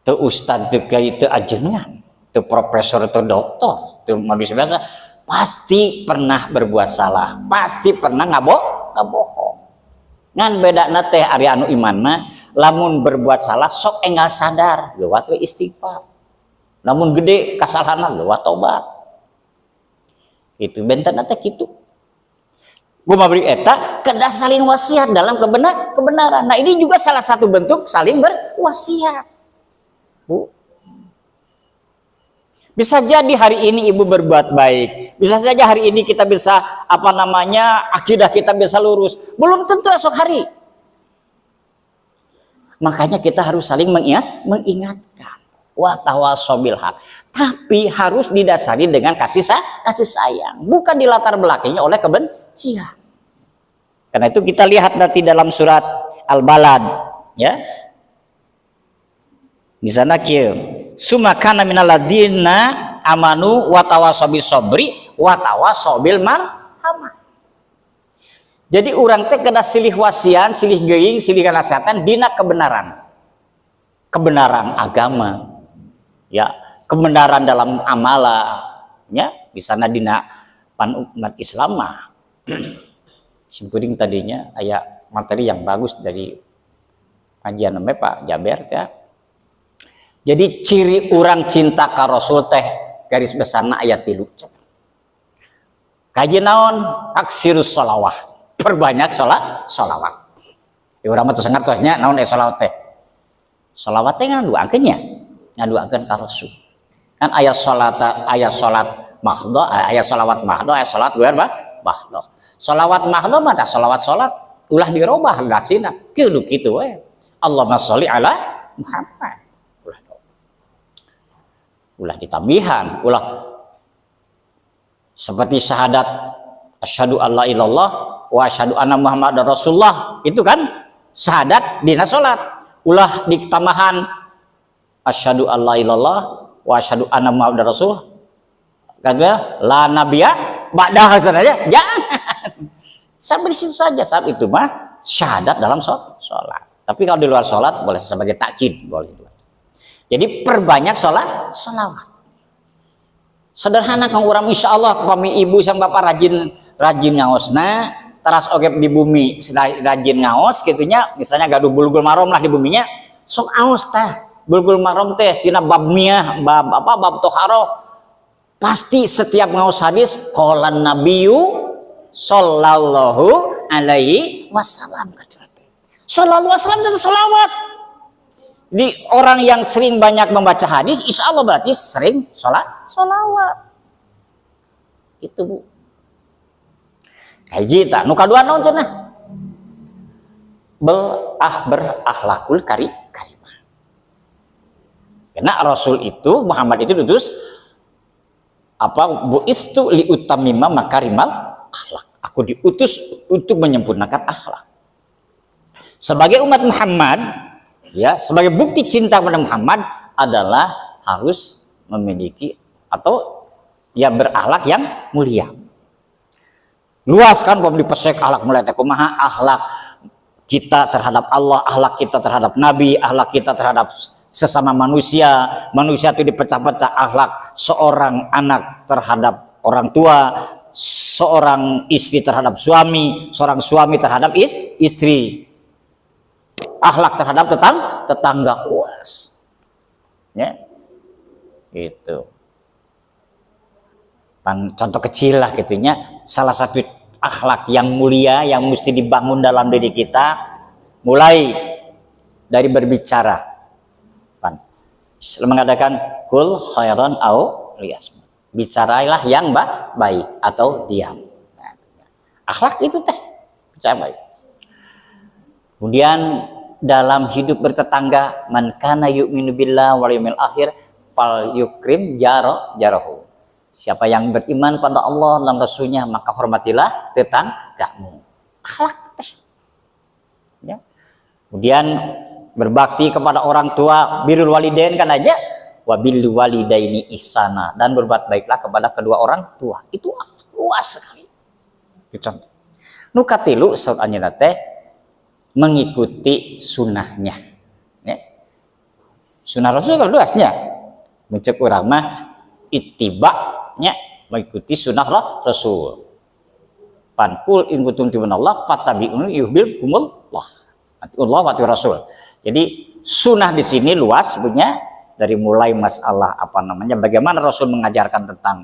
[SPEAKER 2] Teu ustad teu kiai teu ajengan, teu profesor teu doktor, teu manusia biasa, pasti pernah berbuat salah, pasti pernah ngabohong. Ngan bedana teh ari anu iman mah lamun berbuat salah sok enggal sadar, lewat we istighfar. Lamun gede kasalahanna lewat tobat. Itu bentana teh kitu. Gua beri eta kedah saling wasiat dalam kebenaran. Nah, ini juga salah satu bentuk saling berwasiat. Bu, bisa jadi hari ini ibu berbuat baik, bisa saja hari ini kita bisa akidah kita bisa lurus, belum tentu esok hari. Makanya kita harus saling mengingatkan. Watawasaw bil haq, tapi harus didasari dengan kasih sayang, bukan dilatar belakangi oleh kebencian. Karena itu kita lihat nanti dalam surat Al-Balad, ya. Di sana kieu sumakana minal ladina amanu wa tawasaw bis sabri wa tawasaw bil marhamah. Jadi urang teh kedah silih wasian, silih geuing, silih nasihatan dina kebenaran. Kebenaran agama. Ya, kebenaran dalam amala, ya, di sana dina pan umat Islam mah. Simpuring tadinya aya materi yang bagus dari kajian Pak Jaber ya. Jadi ciri orang cinta ka Rasul teh garis besarna ayat 3. Kaji naon? Aksirus sholawah. Perbanyak sholawat. Ya urang mah teu sangartosnya naon sholawat teh. Sholawat teh ngaduakeun nya. Ngaduakeun ka Rasul. Kan ayat salat mahdhah, ayat sholawat mahdhah, ayat salat ghair mahdhah. Sholawat mahdhah mah tah sholawat salat ulah dirobah redaksina. Kitu we. Allahumma sholli ala Muhammad. Ulah ditambihan, ulah seperti syahadat asyhadu alla ilallah wa asyhadu anna muhammadar rasulullah, itu kan syahadat dina salat. Ulah ditambahan asyhadu alla ilallah wa asyhadu anna muhammadar rasul kagak la nabiyya ba'da saja, jangan. Sampai di situ saja, saat itu mah syahadat dalam sholat. Tapi kalau di luar sholat boleh sebagai takkid, boleh. Jadi perbanyak sholawat. Sederhana kang urang insyaallah kami ibu sang bapak rajin ngaosna, teras oge di bumi rajin ngaos kitunya, misalnya gaduh bulgul marom lah di buminya, sok aos teh. Bulgul marom teh tina bab miyah, bab toharo. Pasti setiap ngaos hadis qalan nabiyyu sallallahu alaihi wasallam. Sallallahu alaihi wasallam itu sholawat. Di orang yang sering banyak membaca hadis, insya Allah berarti sering sholawat. Itu bu. Kayak nuka dua non cenah. Berakhlakul karimah. Karena Rasul itu Muhammad itu diutus bu'istu liutammima makarimal akhlak. Aku diutus untuk menyempurnakan akhlak. Sebagai umat Muhammad, ya, sebagai bukti cinta kepada Muhammad adalah harus memiliki atau ya berakhlak yang mulia. Luas kan kalau dipesek akhlak mulia teh kumaha, akhlak kita terhadap Allah, akhlak kita terhadap Nabi, akhlak kita terhadap sesama manusia. Manusia itu dipecah-pecah, akhlak seorang anak terhadap orang tua, seorang istri terhadap suami, seorang suami terhadap istri. Akhlak terhadap tetangga, luas, ya, itu. Contoh kecil lah gitunya. Salah satu akhlak yang mulia yang mesti dibangun dalam diri kita, mulai dari berbicara. Mengadakan kul khairan au liyasmut. Bicaralah yang baik atau diam. Nah, akhlak itu teh, bicara baik. Kemudian dalam hidup bertetangga, man kana yu'minu billah wal yawmil akhir fal yukrim jarahu. Siapa yang beriman pada Allah dan Rasulnya, maka hormatilah tetanggamu. Akhlak teh. Ya. Kemudian berbakti kepada orang tua, birrul walidain kan aja, wabil walidaini ihsana, dan berbuat baiklah kepada kedua orang tua. Itu luas sekali. Contoh. Nu katilu saud anjeunna teh mengikuti sunnahnya, ya. Sunnah Rasul kalau luasnya, mencek urang mah ittiba'nya mengikuti sunnah Rasul. Pankul in kuntum tu'minallah fattabi'uni yuhibbukumullah. Allah wa Rasul. Jadi sunnah di sini luas sebenarnya, dari mulai masalah bagaimana Rasul mengajarkan tentang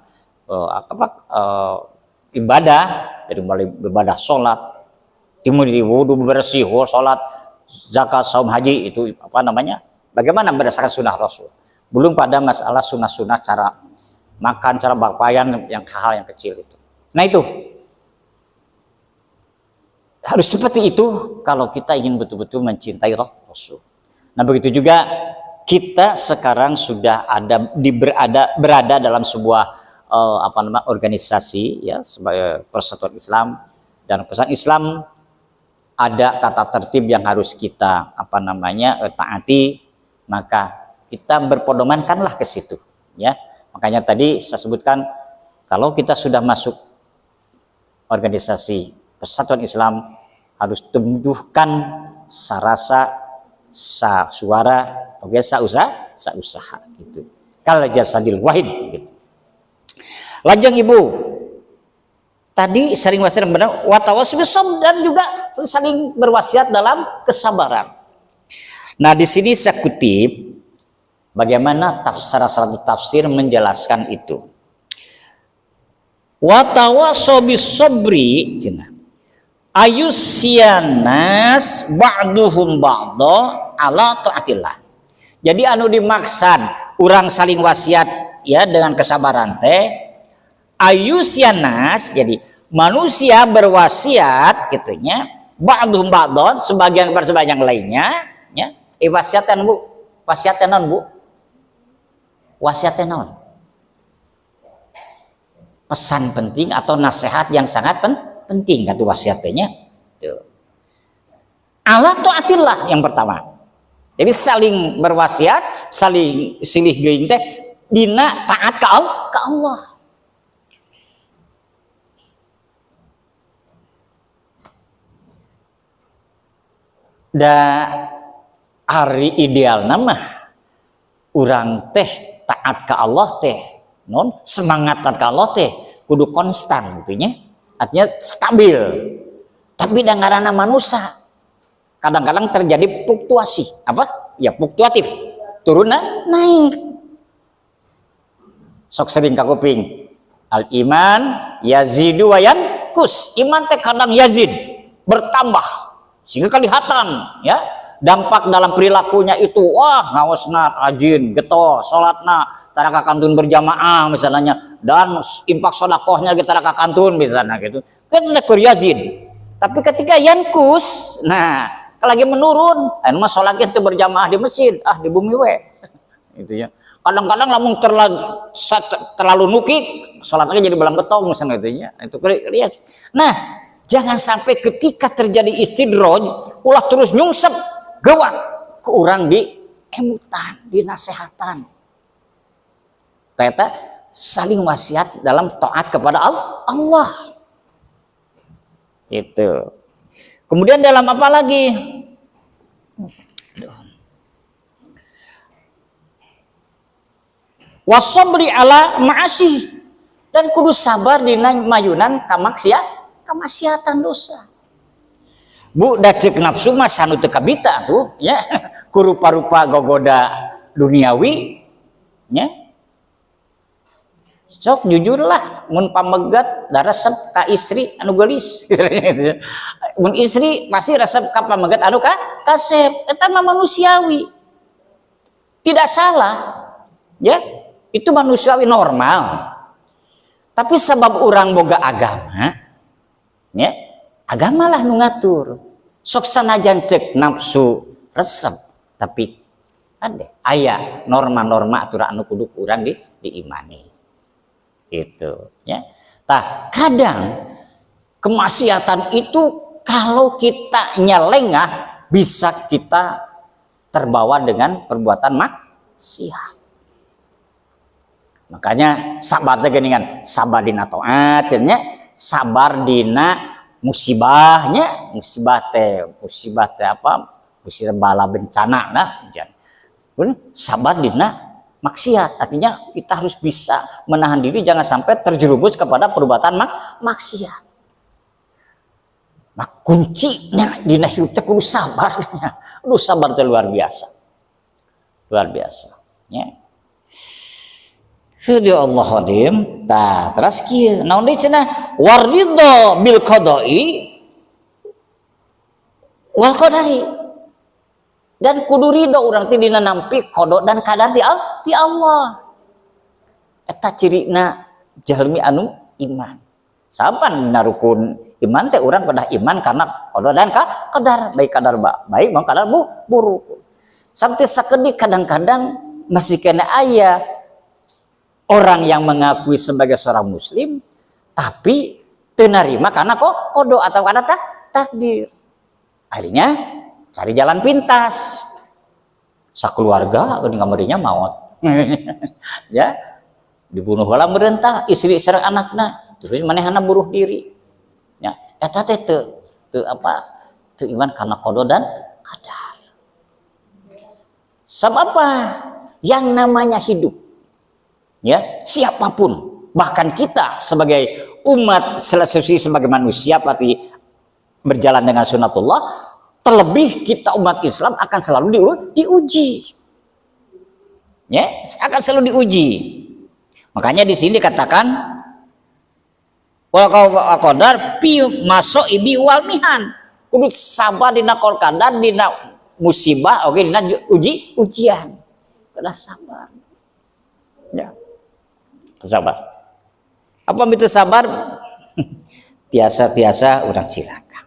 [SPEAKER 2] ibadah, dari mulai ibadah sholat, dimulai wudu, bersih, sholat, zakat, saum, haji, itu bagaimana berdasarkan sunnah Rasul. Belum pada masalah sunnah-sunnah cara makan, cara berpakaian, yang hal yang kecil itu. Nah itu harus seperti itu kalau kita ingin betul-betul mencintai Rasul. Nah begitu juga kita sekarang sudah berada dalam sebuah organisasi, ya, sebagai Persatuan Islam, dan Persatuan Islam ada tata tertib yang harus kita taati, maka kita berpedomankanlah ke situ, ya. Makanya tadi saya sebutkan, kalau kita sudah masuk organisasi Persatuan Islam, harus tumbuhkan sarasa, suara, sausaha gitu. Kal jasadil wahid gitu. Lajeng ibu tadi sering wasiat benar, watawasbisom, dan juga saling berwasiat dalam kesabaran. Nah di sini saya kutip bagaimana salah satu tafsir menjelaskan itu. Watawasobisobri cina ayusianas ba'duhum ba'do ala ta'atillah. Jadi anu dimaksud orang saling wasiat, ya, dengan kesabaran teh ayusianas, jadi manusia berwasiat gitunya, ba'duhum ba'don, sebagian kepada sebagian lainnya, ya. Wasiatan Bu, wasiatan non Bu, wasiatan non. Pesan penting atau nasihat yang sangat penting kata wasiatnya. Allah taatillah yang pertama. Jadi saling berwasiat, saling silih geuing teh dina taat ka Allah. Da hari ideal nama urang teh taat ka Allah teh non semangatan ka Allah teh kudu konstan gitu nya, artinya stabil. Tapi dangarana manusia kadang-kadang terjadi fluktuasi, apa ya, fluktuatif, turun naik. Sok sering kakuping al iman yazidu wa yanqus, iman teh kadang yazid bertambah sehingga kelihatan ya dampak dalam perilakunya itu, wah ngaosna rajin geto salatna taraka kantun berjamaah misalnya, dan infak sedekahnya ge taraka kantun misalnya gitu kan keur yazid. Tapi ketika yankus, nah lagi menurun, anu mah salat itu berjamaah di masjid, di bumi we. Gitu ya. Kadang-kadang lamun terlalu nukik, salatnya jadi belang betong misalnya gitu ya. Itu lihat. Nah, jangan sampai ketika terjadi istidraj, ulah terus nyungsep gawat ke urang di emutan, di nasehatan. Ternyata saling wasiat dalam taat kepada Allah. Itu. Kemudian dalam apa lagi? Wasabri ala ma'asih, dan kudu sabar dina mayunan kamaksiatan dosa. Bu da ceuk nafsu mah sanu teu kabita tuh ya, ku rupa-rupa gogoda duniawi nya. Sok jujurlah mun pamegat da resep ka istri anu geulis mun istri masih resep ka pamegat anu kasep, eta mah manusiawi, tidak salah ya, itu manusiawi normal. Tapi sebab orang boga agama ya, agamalah nu ngatur. Sok sanajan cek nafsu resep, tapi aya norma-norma aturan anu kudu urang diimani. Gitu ya. Tah kadang kemaksiatan itu kalau kita lengah bisa kita terbawa dengan perbuatan maksiat. Makanya sabar teh geuningan, sabar dina taat nya, sabar dina musibahnya, musibah teh apa? Musibah bala bencana nah, sabar dina maksiat, artinya kita harus bisa menahan diri jangan sampai terjerumus kepada perbuatan maksiat. Nah, kuncinya dina hidup teh kudu sabarnya. Lu sabar teh luar biasa. Luar biasa, ya. Ya Allah hadim. Tah, terus kieu naon deui cenah? Waridho bil qada'i wal qadari. Dan kudu ridho urang teh dina nampi qada dan qadar ti Allah. Eta cirina jalmi anu iman. Saban dina rukun iman teh urang kedah iman karena qada dan qadar, baik qadar baik maupun qadar buruk. Sampai sakedik kadang-kadang masih kena aya orang yang mengakui sebagai seorang muslim tapi teu narima karena qada atau karena takdir. Akhirnya cari jalan pintas. Sakeluarga geuning kamarinya maot. Ya. Dibunuh heula meurentah istri sareng anakna, terus manehna bunuh diri. Ya, eta teh teu iman karena qada dan qadar. Sebab apa? Yang namanya hidup. Ya, siapapun, bahkan kita sebagai umat selesai sebagai manusia pasti berjalan dengan sunatullah. Terlebih kita umat Islam akan selalu diuji, ya, akan selalu diuji. Makanya di sini dikatakan wa qadar fi masaibi wal mihan, kudu sabar dina qadar, dina musibah, oke, dina ujian, kudu sabar. Ya, sabar. Apa itu sabar? Tiasa-tiasa urang cilaka.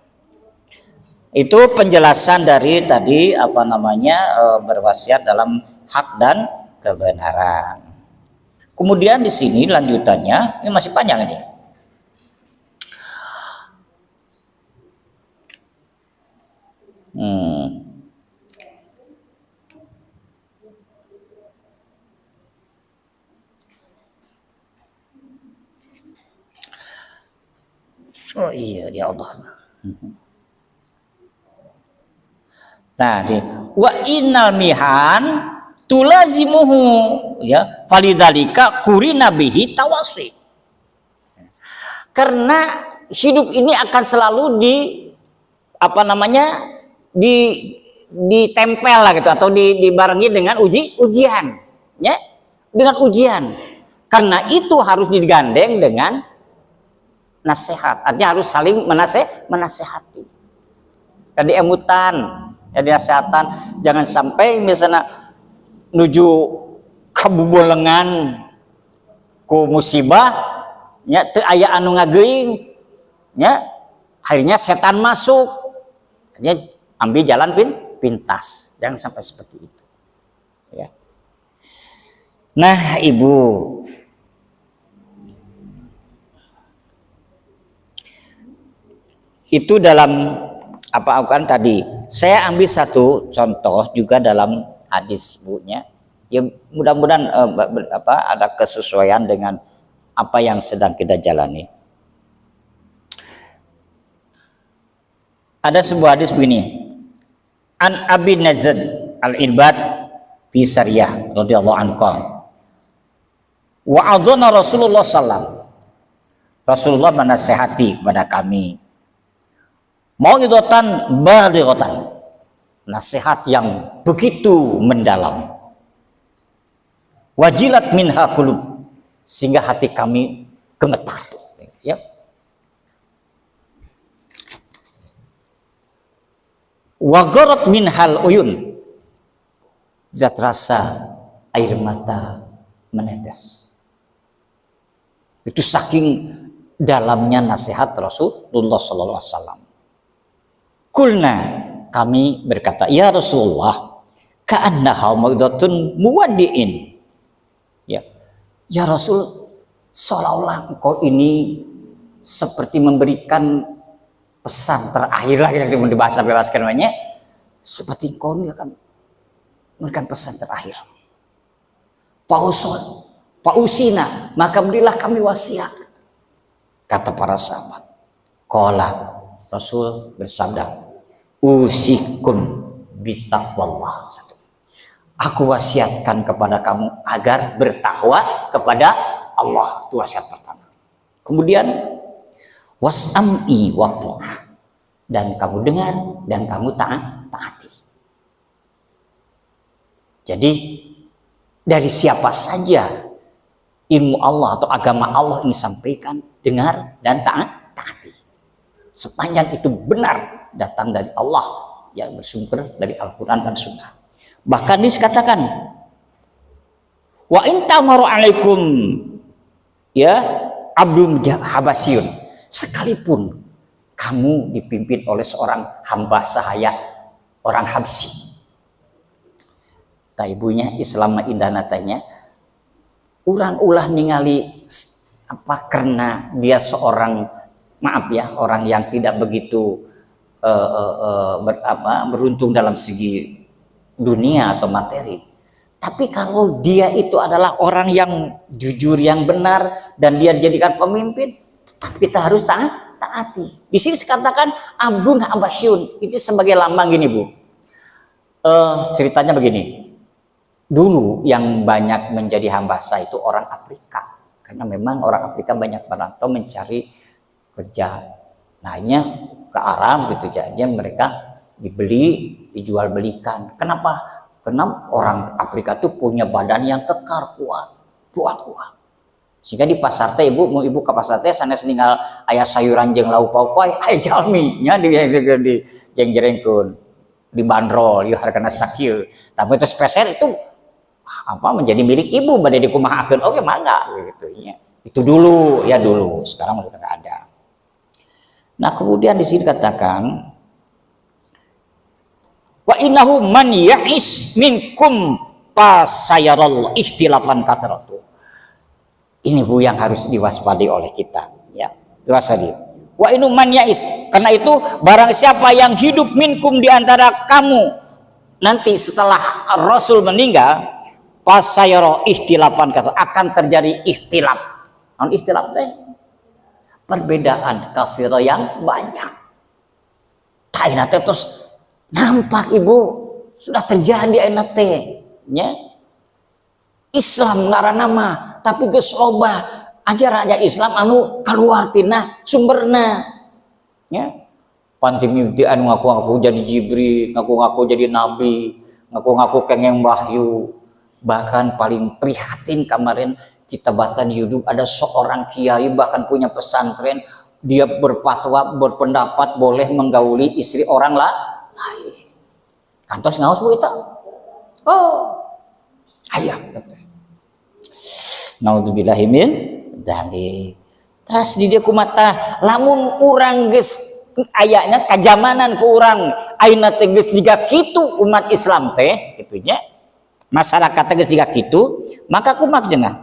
[SPEAKER 2] Itu penjelasan dari tadi apa namanya berwasiat dalam hak dan kebenaran. Kemudian di sini lanjutannya, ini masih panjang ini. Oh iya, ya Allah. Nah, wa innal mihan tulazimuhu, ya, falidzalika kurina bihi tawasi. Karena hidup ini akan selalu apa namanya ditempel lah gitu, atau dibarengi dengan ujian, ya, dengan ujian. Karena itu harus digandeng dengan nasihat, artinya harus saling menasehati. Jadi emutan, jadi nasihatan, jangan sampai misalnya nuju kebubulengan ku musibah, nya teu aya anu ngageuing, nya akhirnya setan masuk, akhirnya ambil jalan pintas, jangan sampai seperti itu, ya. Nah, Ibu, itu dalam apa kan tadi saya ambil satu contoh juga dalam hadis bunya, ya mudah-mudahan ada kesesuaian dengan apa yang sedang kita jalani. Ada sebuah hadis begini, an Abi Nazd al-Irbad fi Sariyah radhiyallahu anhu, wa adana Rasulullah sallam, Rasulullah menasihati kepada kami, mau'idatan balighatan, nasihat yang begitu mendalam, wajilat minha qulub, sehingga hati kami gemetar, ya. Wagharat minhal uyun, zat rasa air mata menetes. Itu saking dalamnya nasihat Rasulullah sallallahu alaihi wasallam. Kulna, kami berkata, ya Rasulullah, ka'annaha mau'izatun muwaddi'in. Ya Rasul, seolah-olah engkau ini seperti memberikan pesan terakhir lah, yang dibahasa bebaskan namanya, seperti engkau ini akan memberikan pesan terakhir. Fausina, maka berilah kami wasiat, kata para sahabat. Qala, Rasul bersabda, usikum bitaqwallah. Aku wasiatkan kepada kamu agar bertakwa kepada Allah. Itu wasiat pertama. Kemudian was'am'i wa ta'ah, dan kamu dengar dan kamu taati. Jadi dari siapa saja ilmu Allah atau agama Allah ini sampaikan, dengar dan taati. Sepanjang itu benar datang dari Allah yang bersumber dari Al-Quran dan Sunnah. Bahkan dikatakan, wa in tamaru alaikum, ya, abdul habasyun, sekalipun kamu dipimpin oleh seorang hamba sahaya, orang Habsyi. Nah, ibunya Islam indah natanya, urang ulah ningali apa karena dia seorang, maaf ya, orang yang tidak begitu beruntung dalam segi dunia atau materi. Tapi kalau dia itu adalah orang yang jujur, yang benar, dan dia dijadikan pemimpin, tetap kita harus taati. Di sini dikatakan abdun habasyun, itu sebagai lambang gini, Bu. Ceritanya begini. Dulu yang banyak menjadi hamba sah itu orang Afrika, karena memang orang Afrika banyak merantau mencari kerja. Nah, ini ke Arab gitu aja, mereka dibeli, dijual belikan. Kenapa? Karena orang Afrika tuh punya badan yang kekar, kuat. Sehingga di pasar teh ibu ke pasar teh sanes ninggal aya sayuran jeung lauk pauk aya jalmi nya di jeng-jerengkeun, dibanderol ieu hargana sakieu. Tapi itu spesial itu apa menjadi milik ibu, bade dikumahakeun oke mangga gitu nya. Itu dulu, ya dulu, sekarang sudah enggak ada. Nah, kemudian di sini katakan Wa innahu man ya'is minkum fasayaral ikhtilafan katsaratu. Ini Bu yang harus diwaspadai oleh kita, ya. Diwaspadai. Wa innahu man ya'is, karena itu barang siapa yang hidup minkum di antara kamu nanti setelah Rasul meninggal, fasayara ikhtilafan katsaratu, akan terjadi ikhtilaf. Non ikhtilaf teh perbedaan kafirah yang banyak. Taina teh terus nampak Ibu sudah terjadi ayeuna teh nya. Islam ngaranna mah tapi geus loba ajaran Islam anu kaluar tina sumberna nya. Panti mimpi anu ngaku-ngaku jadi Jibril, ngaku-ngaku jadi nabi, ngaku-ngaku kengeng wahyu. Bahkan paling prihatin kemarin kita baca di YouTube ada seorang kiai bahkan punya pesantren, dia berfatwa berpendapat boleh menggauli istri orang lain. Kantos ngaos Bu kita. Oh. Ayam. Naudzubillahi min dzalik. Terus di dia kumata lamun urang geus ayana kajamanan ku urang ayeuna teh geus jiga kitu umat Islam teh gitunya. Masyarakat teh geus jiga kitu, maka kumaha cenah?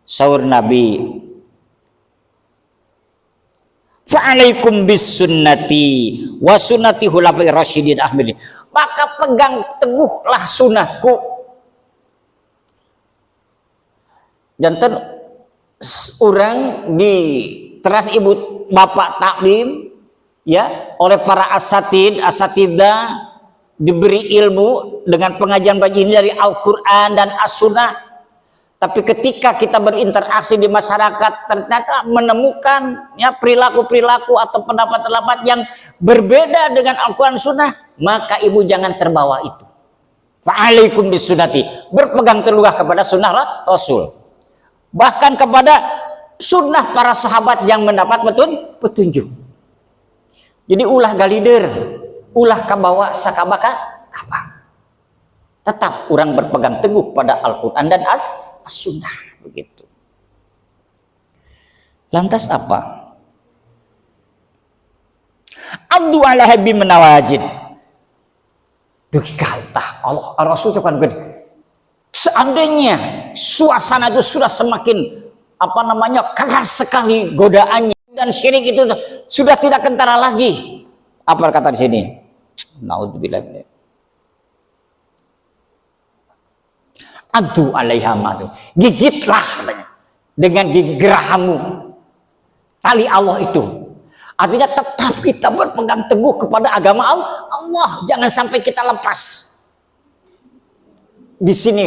[SPEAKER 2] Saur Nabi, fa'alaikum bis sunnati wa sunnati khulafai rasyidin ahmadi, maka pegang teguhlah sunnahku. Janten orang di teras ibu bapak taklim ya oleh para asatidah diberi ilmu dengan pengajian pagi ini dari Al-Quran dan As-Sunnah. Tapi ketika kita berinteraksi di masyarakat ternyata menemukan ya perilaku-perilaku atau pendapat-pendapat yang berbeda dengan Al-Quran Sunnah, maka ibu jangan terbawa itu. Fa'alaikum bisunnati, berpegang teguh kepada sunnah Rasul, bahkan kepada sunnah para sahabat yang mendapat petunjuk. Jadi ulah galider, ulah kabawa sakabaka kabah. Tetap orang berpegang teguh pada Al-Quran dan As-Sunnah begitu. Lantas apa? Abdu ala habi menawajid. Dugi kata Allah Rasul itu kan seandainya suasana itu sudah semakin keras sekali godaannya dan syirik itu sudah tidak kentara lagi. Apa kata di sini? Naudzubillah. Adu alaiha madu, gigitlah dengan gigi gerahamu tali Allah itu. Artinya tetap kita berpegang teguh kepada agama Allah, jangan sampai kita lepas. Di sini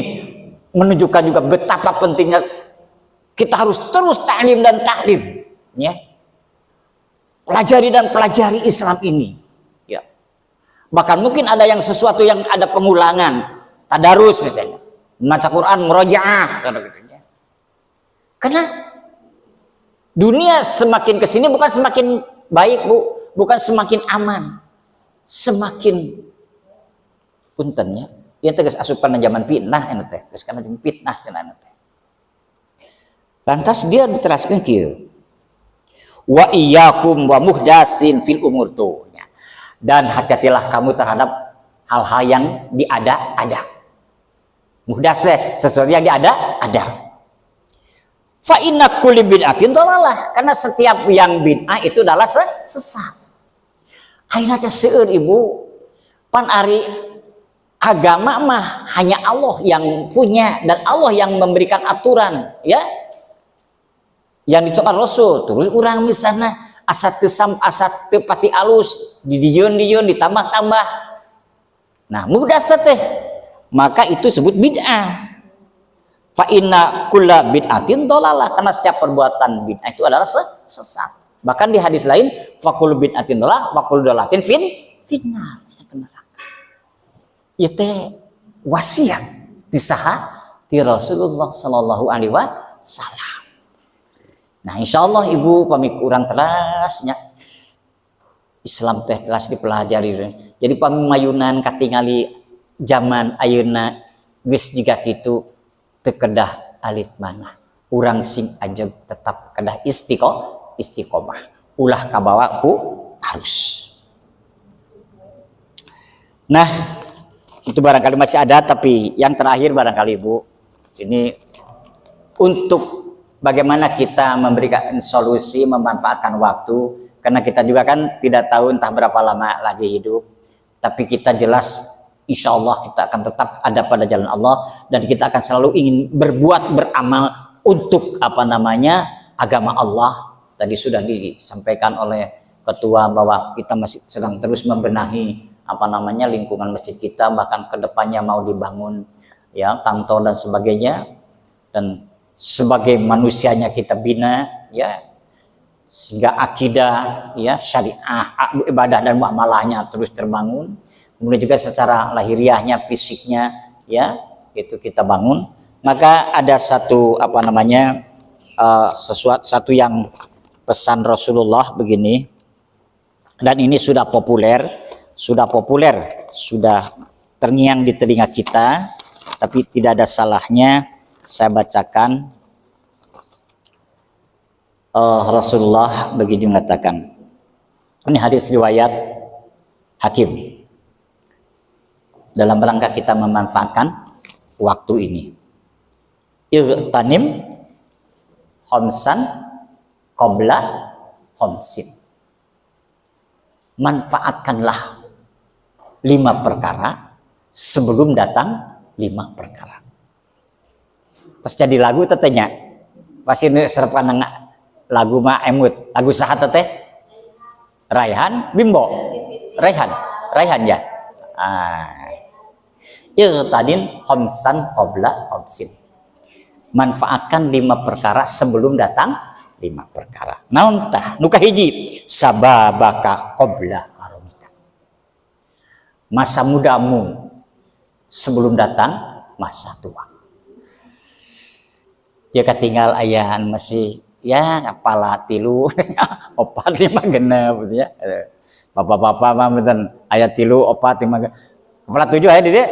[SPEAKER 2] menunjukkan juga betapa pentingnya kita harus terus ta'lim dan tahlim, ya. Pelajari dan pelajari Islam ini, ya. Bahkan mungkin ada yang sesuatu yang ada pengulangan, tadarus misalnya. Membaca Quran, murojaah, karena dunia semakin kesini bukan semakin baik Bu, bukan semakin aman, semakin puntennya. Ya tegas asupan zaman fitnah anu teh, geus kana fitnah cenah teh. Lantas dia diteraskeun kieu. Wa iyyakum wa muhdatsin fil umur tuh. Dan hati-hatilah kamu terhadap hal-hal yang diada-ada. Muhdas teh sesuatu yang ada. Fa inna kulli bid'atin dhalalah, karena setiap yang bid'ah itu adalah sesat. Ayeuna teh seueur Ibu, pan ari agama mah hanya Allah yang punya dan Allah yang memberikan aturan, ya. Yang dicoba Rasul, terus urang misalnya asat teu pati alus, dijieun ditambah-tambah. Nah, muhdas teh maka itu sebut bid'ah. Fa inna kulla bid'atin dhalalah, karena setiap perbuatan bid'ah itu adalah sesat. Bahkan di hadis lain, fa kullu bid'atin dhalalah wa kullu dhalalatin finnar. Itu wasiat disaha di Rasulullah sallallahu alaihi wasallam. Nah, insyaallah Ibu pamik urang terasnya Islam teh kelas dipelajari. Jadi pamimayunan katingali zaman ayeuna geus jiga kitu teu kedah alit mana. Urang sing ajeg tetap kedah istiqomah. Ulah kabawa ku arus. Nah, itu barangkali masih ada, tapi yang terakhir barangkali Ibu, ini untuk bagaimana kita memberikan solusi, memanfaatkan waktu, karena kita juga kan tidak tahu entah berapa lama lagi hidup, tapi kita jelas insya Allah kita akan tetap ada pada jalan Allah, dan kita akan selalu ingin berbuat, beramal untuk agama Allah. Tadi sudah disampaikan oleh ketua bahwa kita masih sedang terus membenahi lingkungan masjid kita, bahkan kedepannya mau dibangun ya kantor dan sebagainya, dan sebagai manusianya kita bina ya, sehingga akidah ya, syariah, ibadah dan muamalahnya terus terbangun. Kemudian juga secara lahiriahnya, fisiknya ya, itu kita bangun. Maka ada satu satu yang pesan Rasulullah begini, dan ini sudah populer, sudah terngiang di telinga kita, tapi tidak ada salahnya saya bacakan. Rasulullah begini mengatakan, ini hadis riwayat Hakim, dalam rangka kita memanfaatkan waktu ini. Irtanim khamsan qabla khamsin. Manfaatkanlah 5 perkara sebelum datang 5 perkara. Terus jadi lagu tetenya pasti ini serpan lagu mah emut, lagu saha teh Raihan Bimbo, Raihan ya. Irtadin khamsan qabla khamsin. Manfaatkan 5 perkara sebelum datang 5 perkara. Naon tah? Nu kahiji, sababaka qabla haromika. Masa mudamu sebelum datang masa tua. Dia ketinggal ayahan masih ya kepala 3 4 5 genep gitu ya. Bapak-bapak mah menten aya 3 4 5 kepala 7 aya di dia.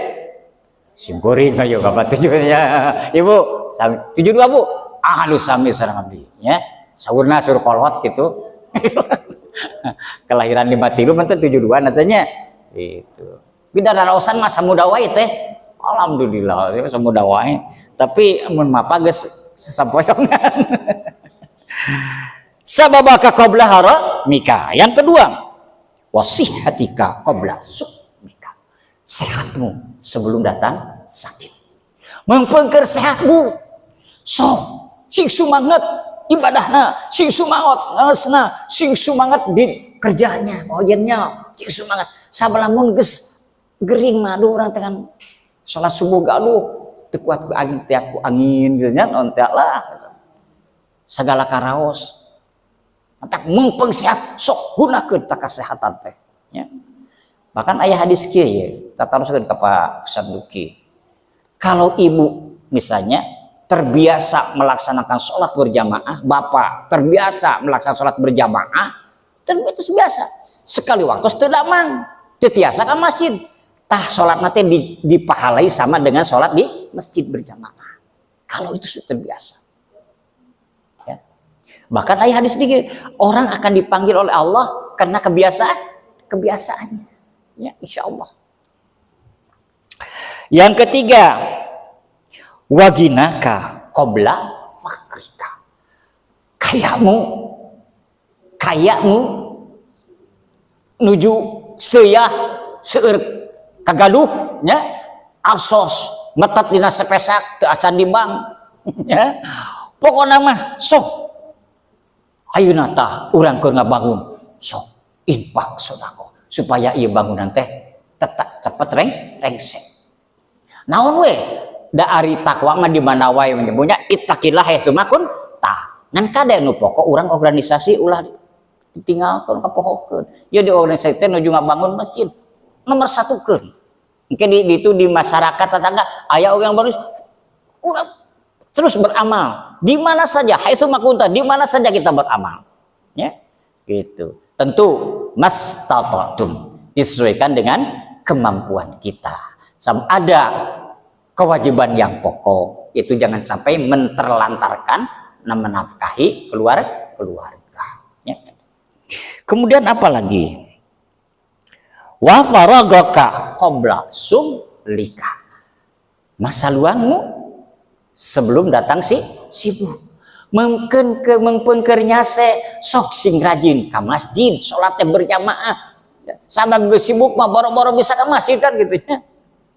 [SPEAKER 2] Simkuring ayo kepala 7 ya. Ibu, 72 Bu. Aduh sami sareng abdi ya. Saurna sur kolot gitu. Kelahiran 53 menten 72 natanya. Itu. Bida raraosan masa muda wae teh. Alhamdulillah masa muda wae. Tapi mun mapa geus sesampoyongan. Sababaka qabla haramika. Yang kedua, wasihatika qabla sukmika. Sehatmu sebelum datang sakit. Mempengker sehatmu. Sok sing semangat ibadahna, sing semangat ngasna, sing semangat di kerjanya, ojennya, sing semangat. Sabalamun geus gering mah aduh urang teh kan salat subuh gaduh teu kuat ku angin teh aku angin gitu nya naon teh lah. Segala karaos. Antak mengpeng sehat sok gunakeun ta kasehatan teh ya. Bahkan aya hadis kieu ya, tataroskeun ka Pak Sanduki. Kalau ibu misalnya terbiasa melaksanakan sholat berjamaah, bapak terbiasa melaksanakan sholat berjamaah, terbiasa sekali waktu sedamang, tetiasa ke masjid, tah sholat nanti dipahalai sama dengan sholat di masjid berjamaah. Kalau itu sudah terbiasa, ya. Bahkan ayat hadis ini orang akan dipanggil oleh Allah karena kebiasaannya, ya insya Allah. Yang ketiga, waginaka qabla fakrika. Kayamu nuju seuya seueur kagaduh nya arsos metat dina sepesak teu acan dibang ya. Pokona mah sok ayeuna tah urang keur ngabangun sok infak sedekah supaya ieu bangunan teh tetap cepet rengsek. Naon we da ari takwa mah di mana wae menyebutnya ittaqillah haitsu makun tah. Ngan kade nu pokok urang organisasi ulah ditinggalkeun kapohokeun. Ya di organisasi teh nuju ngabangun masjid nomor 1 keun. Mungkin itu di masyarakat tetangga aya orang baru urang terus beramal. Di mana saja haitsu makun tah, di mana saja kita beramal. Ya. Gitu. Tentu mastata'tum disesuaikan dengan kemampuan kita. Ada kewajiban yang pokok, itu jangan sampai menterlantarkan menafkahi keluarga. Ya. Kemudian apa lagi? wa faragaka qabla sumlika. Masa luangmu sebelum datang sibuk. Mengpengkernya sok sing rajin ka masjid, salatnya berjamaah. Sabab geus sibuk mah boro-boro bisa ke masjid kan gitu ya.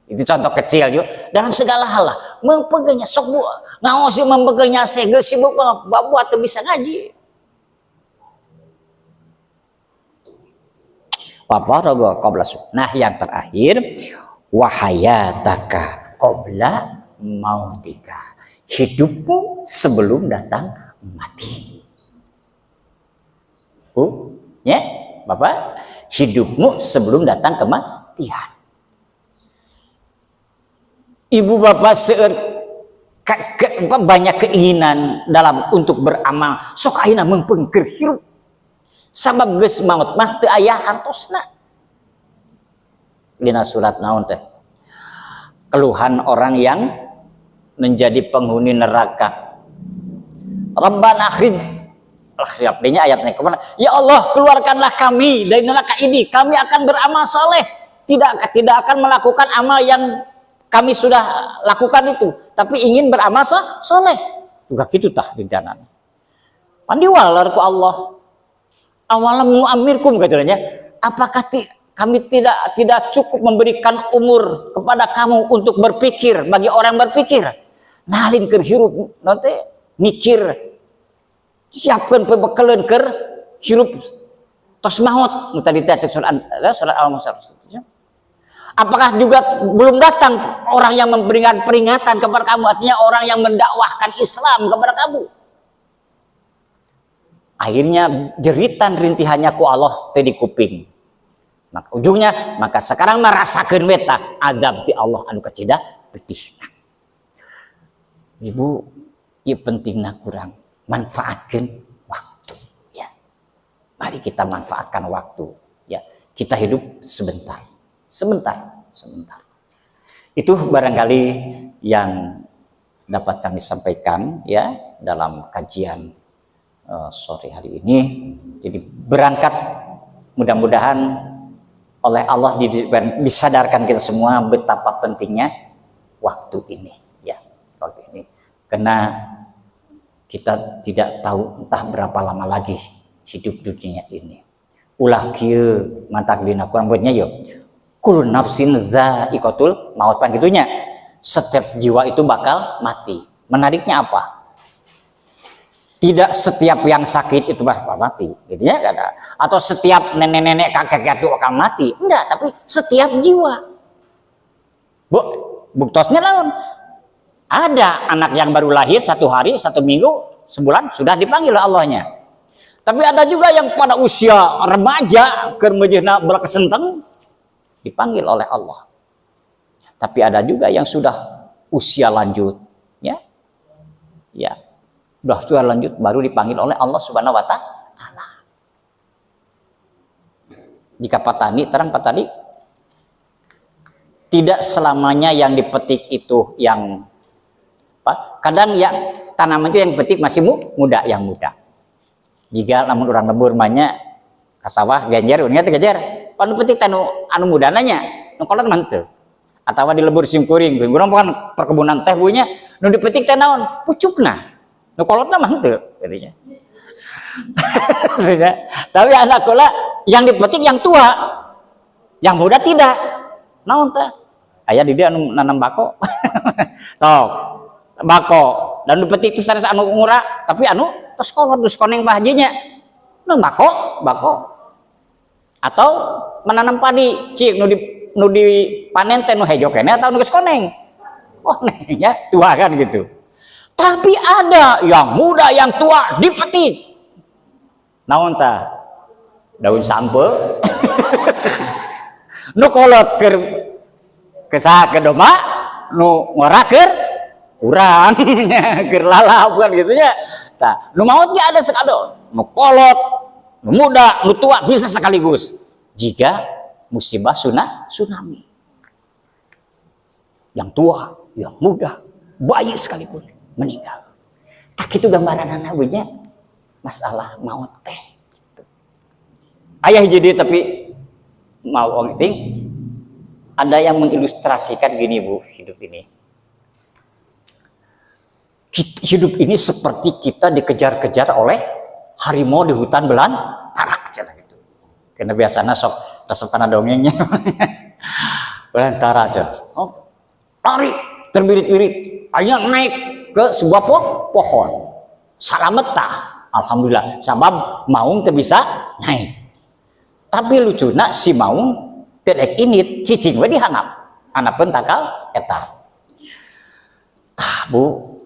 [SPEAKER 2] Itu contoh kecil juga dalam segala hal lah. Mengpengkernya sok bu ngaos yeuh mempengkernya geus sibuk mah buat teu bisa ngaji. Wa faraga qabla. Nah, yang terakhir wahayataka qabla mautika. Hidupmu sebelum datang mati. Ya, Bapak, hidupmu sebelum datang kematian. Ibu bapak banyak keinginan dalam untuk beramal. Sok ayeuna mempengker hirup. Sabab geus maut mah teu aya hartosna. Dina surat naon teh? Keluhan orang yang menjadi penghuni neraka. Rabbana akhrij, akhirnya ayatnya kemana? Ya Allah, keluarkanlah kami dari neraka ini. Kami akan beramal soleh. Tidak akan melakukan amal yang kami sudah lakukan itu, tapi ingin beramal soleh. Juga gitu tah rencananya. Pandiwalar ku Allah. Awalam nu'amirkum katanya. Apakah kami tidak cukup memberikan umur kepada kamu untuk berpikir, bagi orang berpikir? Nalin keur hirup nanti mikir, siapkan pebekaleun keur hirup tos maut. Nu tadi teh surat Al-Musa. Apakah juga belum datang orang yang memberikan peringatan kepada kamu, artinya orang yang mendakwahkan Islam kepada kamu? Akhirnya jeritan rintihannya ku Allah teh di kuping. Maka ujungnya, maka sekarang merasakan weta azab ti Allah anu kacida pedih. Ibu, ieu pentingna kurang manfaatkan waktu ya. Mari kita manfaatkan waktu ya. Kita hidup sebentar. Itu barangkali yang dapat kami sampaikan ya dalam kajian sore hari ini. Jadi berangkat mudah-mudahan oleh Allah disadarkan kita semua betapa pentingnya waktu ini ya, waktu ini. Karena kita tidak tahu entah berapa lama lagi hidup dunia ini. Ulah kieu mantak dina Quran buatnya yo. Kullu nafsin za'iqatul maut, pan gitunya. Setiap jiwa itu bakal mati. Menariknya apa? Tidak setiap yang sakit itu bakal mati, gitu ya, kata. Atau setiap nenek-nenek kakek-kakek itu akan mati. Enggak, tapi setiap jiwa. Buktosnya lawan. Ada anak yang baru lahir 1 hari, 1 minggu, sebulan sudah dipanggil oleh Allahnya. Tapi ada juga yang pada usia remaja, kermejena belakesenteng, dipanggil oleh Allah. Tapi ada juga yang sudah usia lanjut, ya, sudah lanjut baru dipanggil oleh Allah Subhanahu Wa Taala. Jika petani, terang petani, tidak selamanya yang dipetik itu yang apa? Kadang ya tanaman itu yang dipetik masih muda, yang muda. Jika namun orang lebur banyak kasawah ganjar, ingat ganjar. Panu petik tanu anu muda nanya, nu kolot manteu. Atawa di lebur simkuring, urang bukan perkebunan teh bunya, nu dipetik teh naon? Pucukna. Nu kolotna mah henteu katanya. Tapi anak kula yang dipetik yang tua, yang muda tidak. Naon teh? Aya di dia anu nanam bako. Sok, bako. Dan dipetik teh sanes anu murah, tapi anu tos kolot dus koneng bahajinya. Nu bako. Atau menanam padi, cik nu dipanen teh nu hejo kene atau nu geus koneng. Koneng ya, tua kan gitu. Tapi ada yang muda yang tua dipetik. Naon tah? Daun sampe. Nu kolot keur kesaha ke domba, nu ngora keur urang keur lalap kan gitu nya. Tah, nu maot ge ada sekado. Nu kolot, nu muda, nu tua bisa sekaligus. Jika musibah tsunami. Yang tua, yang muda, bayi sekalipun meninggal. Tak itu gambaran anak masalah maut teh. Ayah jadi tapi mau ting, ada yang mengilustrasikan gini Bu, hidup ini. Hidup ini seperti kita dikejar-kejar oleh harimau di hutan belantara aja gitu. Karena biasanya sok resepkan dongengnya. Belantara aja. Oh, lari terbirit-birit, akhirnya naik ke sebuah pohon. Salameta, alhamdulillah. Sabab maung teu bisa naik. Tapi lucuna si maung telek ini cicing we dihanap. Hanapeun takal eta. Tah Bu,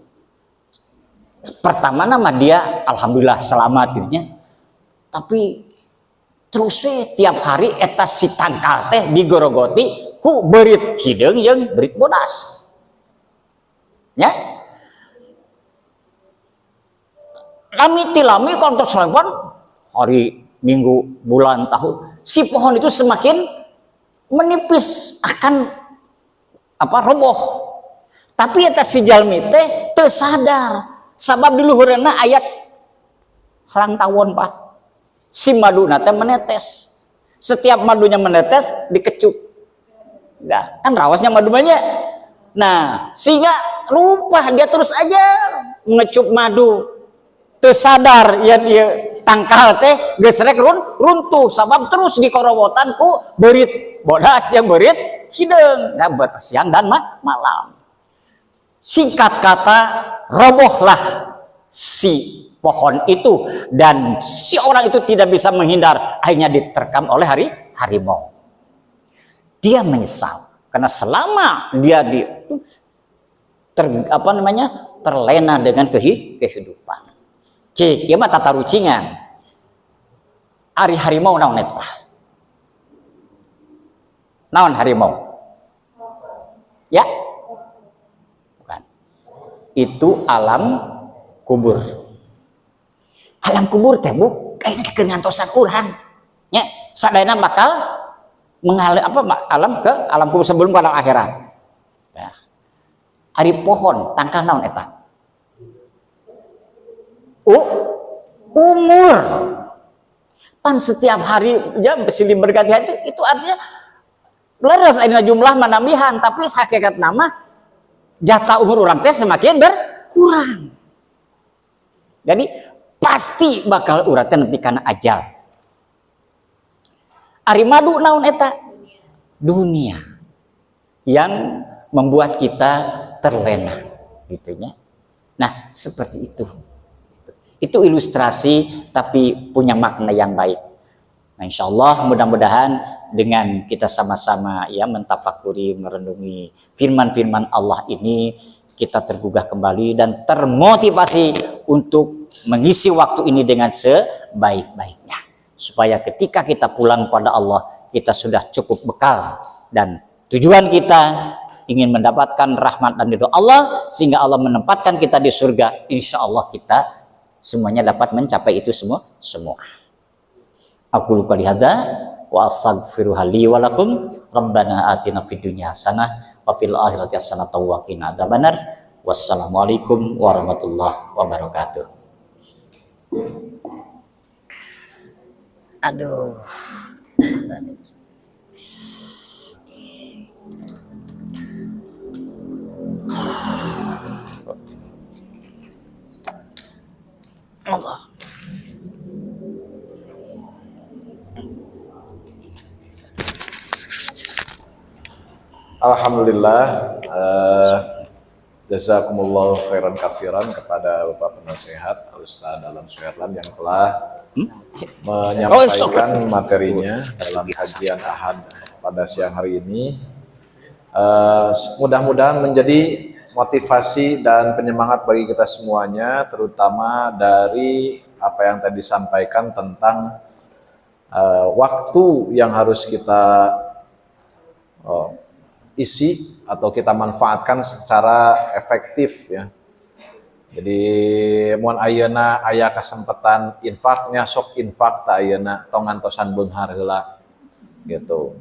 [SPEAKER 2] pertama nama dia alhamdulillah selamat gitu. Tapi terus tiap hari eta si tangkal teh digorogoti ku berit hideung jeung berit bodas. Ya. Lami tilami kontos lempon hari, minggu, bulan, tahun, si pohon itu semakin menipis akan roboh. Tapi eta si jalmi teh teu sadar sabab di luhureunna aya sarang tawon Pak. Si maduna teh menetes. Setiap madunya menetes dikecup. Nah, kan rawasnya madu banyak. Nah, sehingga lupa dia terus aja mengecup madu. Teu sadar ya dia tangkal teh geus rek runtuh sabab terus dikorowotan ku berit bodas jeung berit hideung. Nah, siang dan malam. Singkat kata, robohlah si pohon itu dan si orang itu tidak bisa menghindar, akhirnya diterkam oleh harimau. Dia menyesal karena selama dia terlena dengan kehidupan. Cik, ieu mah tata rucingan. Ari harimau naon eta? Naon harimau? Ya? Bukan. Itu alam kubur. Alam kubur teh Bu, kayaknya kengantosan urang. Nya, sadayana bakal mengalir alam kubur sebelum ke alam akhirat. Nah, ari pohon tangkal naon eta? Umur. Pan setiap hari ya silih berganti itu artinya leres aya jumlah manambihan, tapi hakikat nama jatah umur orang teh semakin berkurang. Jadi pasti bakal urang teh nepi kana ajal. Ari madu naon eta? Dunia yang membuat kita terlena gitunya. Nah, seperti itu. Itu ilustrasi tapi punya makna yang baik. Nah, insya Allah mudah-mudahan dengan kita sama-sama ya mentafakuri, merenungi firman-firman Allah ini, kita tergugah kembali dan termotivasi untuk mengisi waktu ini dengan sebaik-baiknya. Supaya ketika kita pulang pada Allah, kita sudah cukup bekal dan tujuan kita ingin mendapatkan rahmat dan ridho Allah sehingga Allah menempatkan kita di surga. Insya Allah kita semuanya dapat mencapai itu semua. Aku lupa lihada wa astaghfiruha li wa lakum rabbana atina fid dunya hasanah wa fil akhirati hasanah wa qina adzabannar. Wassalamualaikum warahmatullahi wabarakatuh. Aduh. Allah.
[SPEAKER 1] Alhamdulillah, jazakumullah khairan kasiran kepada Bapak Penasehat Al-Ustaz Dahlan Suherlan yang telah menyampaikan materinya dalam kajian Ahad pada siang hari ini. Mudah-mudahan menjadi motivasi dan penyemangat bagi kita semuanya, terutama dari apa yang tadi disampaikan tentang waktu yang harus kita isi atau kita manfaatkan secara efektif ya. Jadi mun ayeuna aya kesempatan infaknya sok infak ta ayeuna tong ngantosan beunghar heula gitu.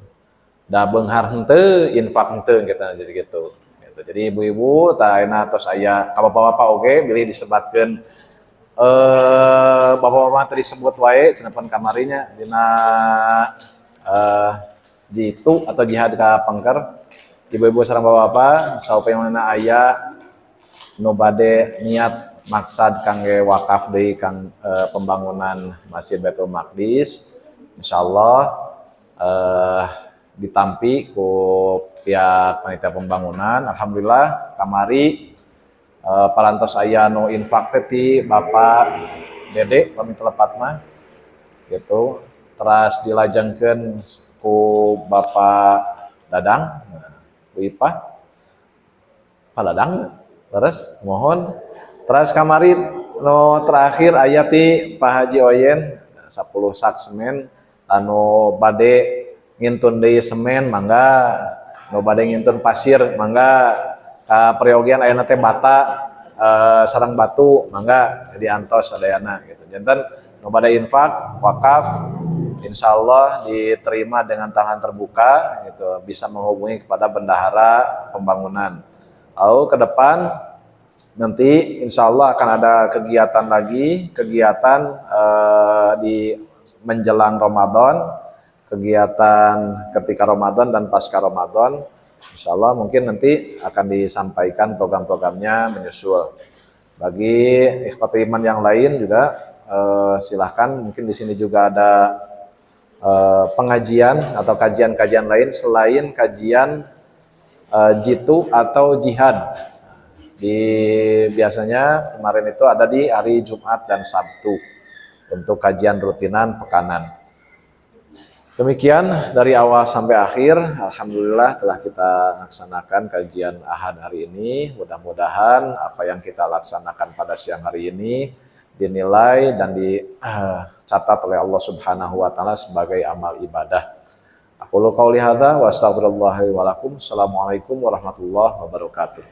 [SPEAKER 1] Da beunghar henteu infak henteu kita jadi gitu. Jadi ibu-ibu ta ayeuna tos aya ka bapak-bapak oge bilih disebatkeun bapak-bapak tadi sebut wae cenah kamarinya dina jitu atau jihad ka pengker. Ibu-ibu sareng bapak-bapak saupayana aya nu bade niat maksad kangge wakaf deui kang pembangunan Masjid Baitul Maqdis, insyaallah ditampi ku pihak panitia pembangunan. Alhamdulillah kamari parantos aya nu infak teh ti Bapak Dede pamit telepat mah gitu, teras dilajengkeun ku Bapak Dadang, Bu Ipah, Pak Dadang, terus mohon, teras kamari no terakhir aya ti Pak Haji Oyen 10 sak semen anu bade ngintun deui semen mangga, nu bade ngintun pasir mangga, ka periogian ayeuna teh bata sareng batu mangga diantos sadayana gitu. Janten nu bade infak wakaf insyaallah diterima dengan tangan terbuka gitu, bisa menghubungi kepada bendahara pembangunan. Lalu ke depan nanti insyaallah akan ada kegiatan lagi, kegiatan di menjelang Ramadan, kegiatan ketika Ramadan dan pasca Ramadan. Insyaallah mungkin nanti akan disampaikan program-programnya menyusul. Bagi ikhwati iman yang lain juga silahkan, mungkin di sini juga ada pengajian atau kajian-kajian lain selain kajian jitu atau jihad. Biasanya kemarin itu ada di hari Jumat dan Sabtu untuk kajian rutinan pekanan. Demikian dari awal sampai akhir, alhamdulillah telah kita laksanakan kajian Ahad hari ini. Mudah-mudahan apa yang kita laksanakan pada siang hari ini dinilai dan dicatat oleh Allah Subhanahu wa taala sebagai amal ibadah. Aku qauli hadza wa astaghfirullah wa lakum. Assalamualaikum warahmatullahi wabarakatuh.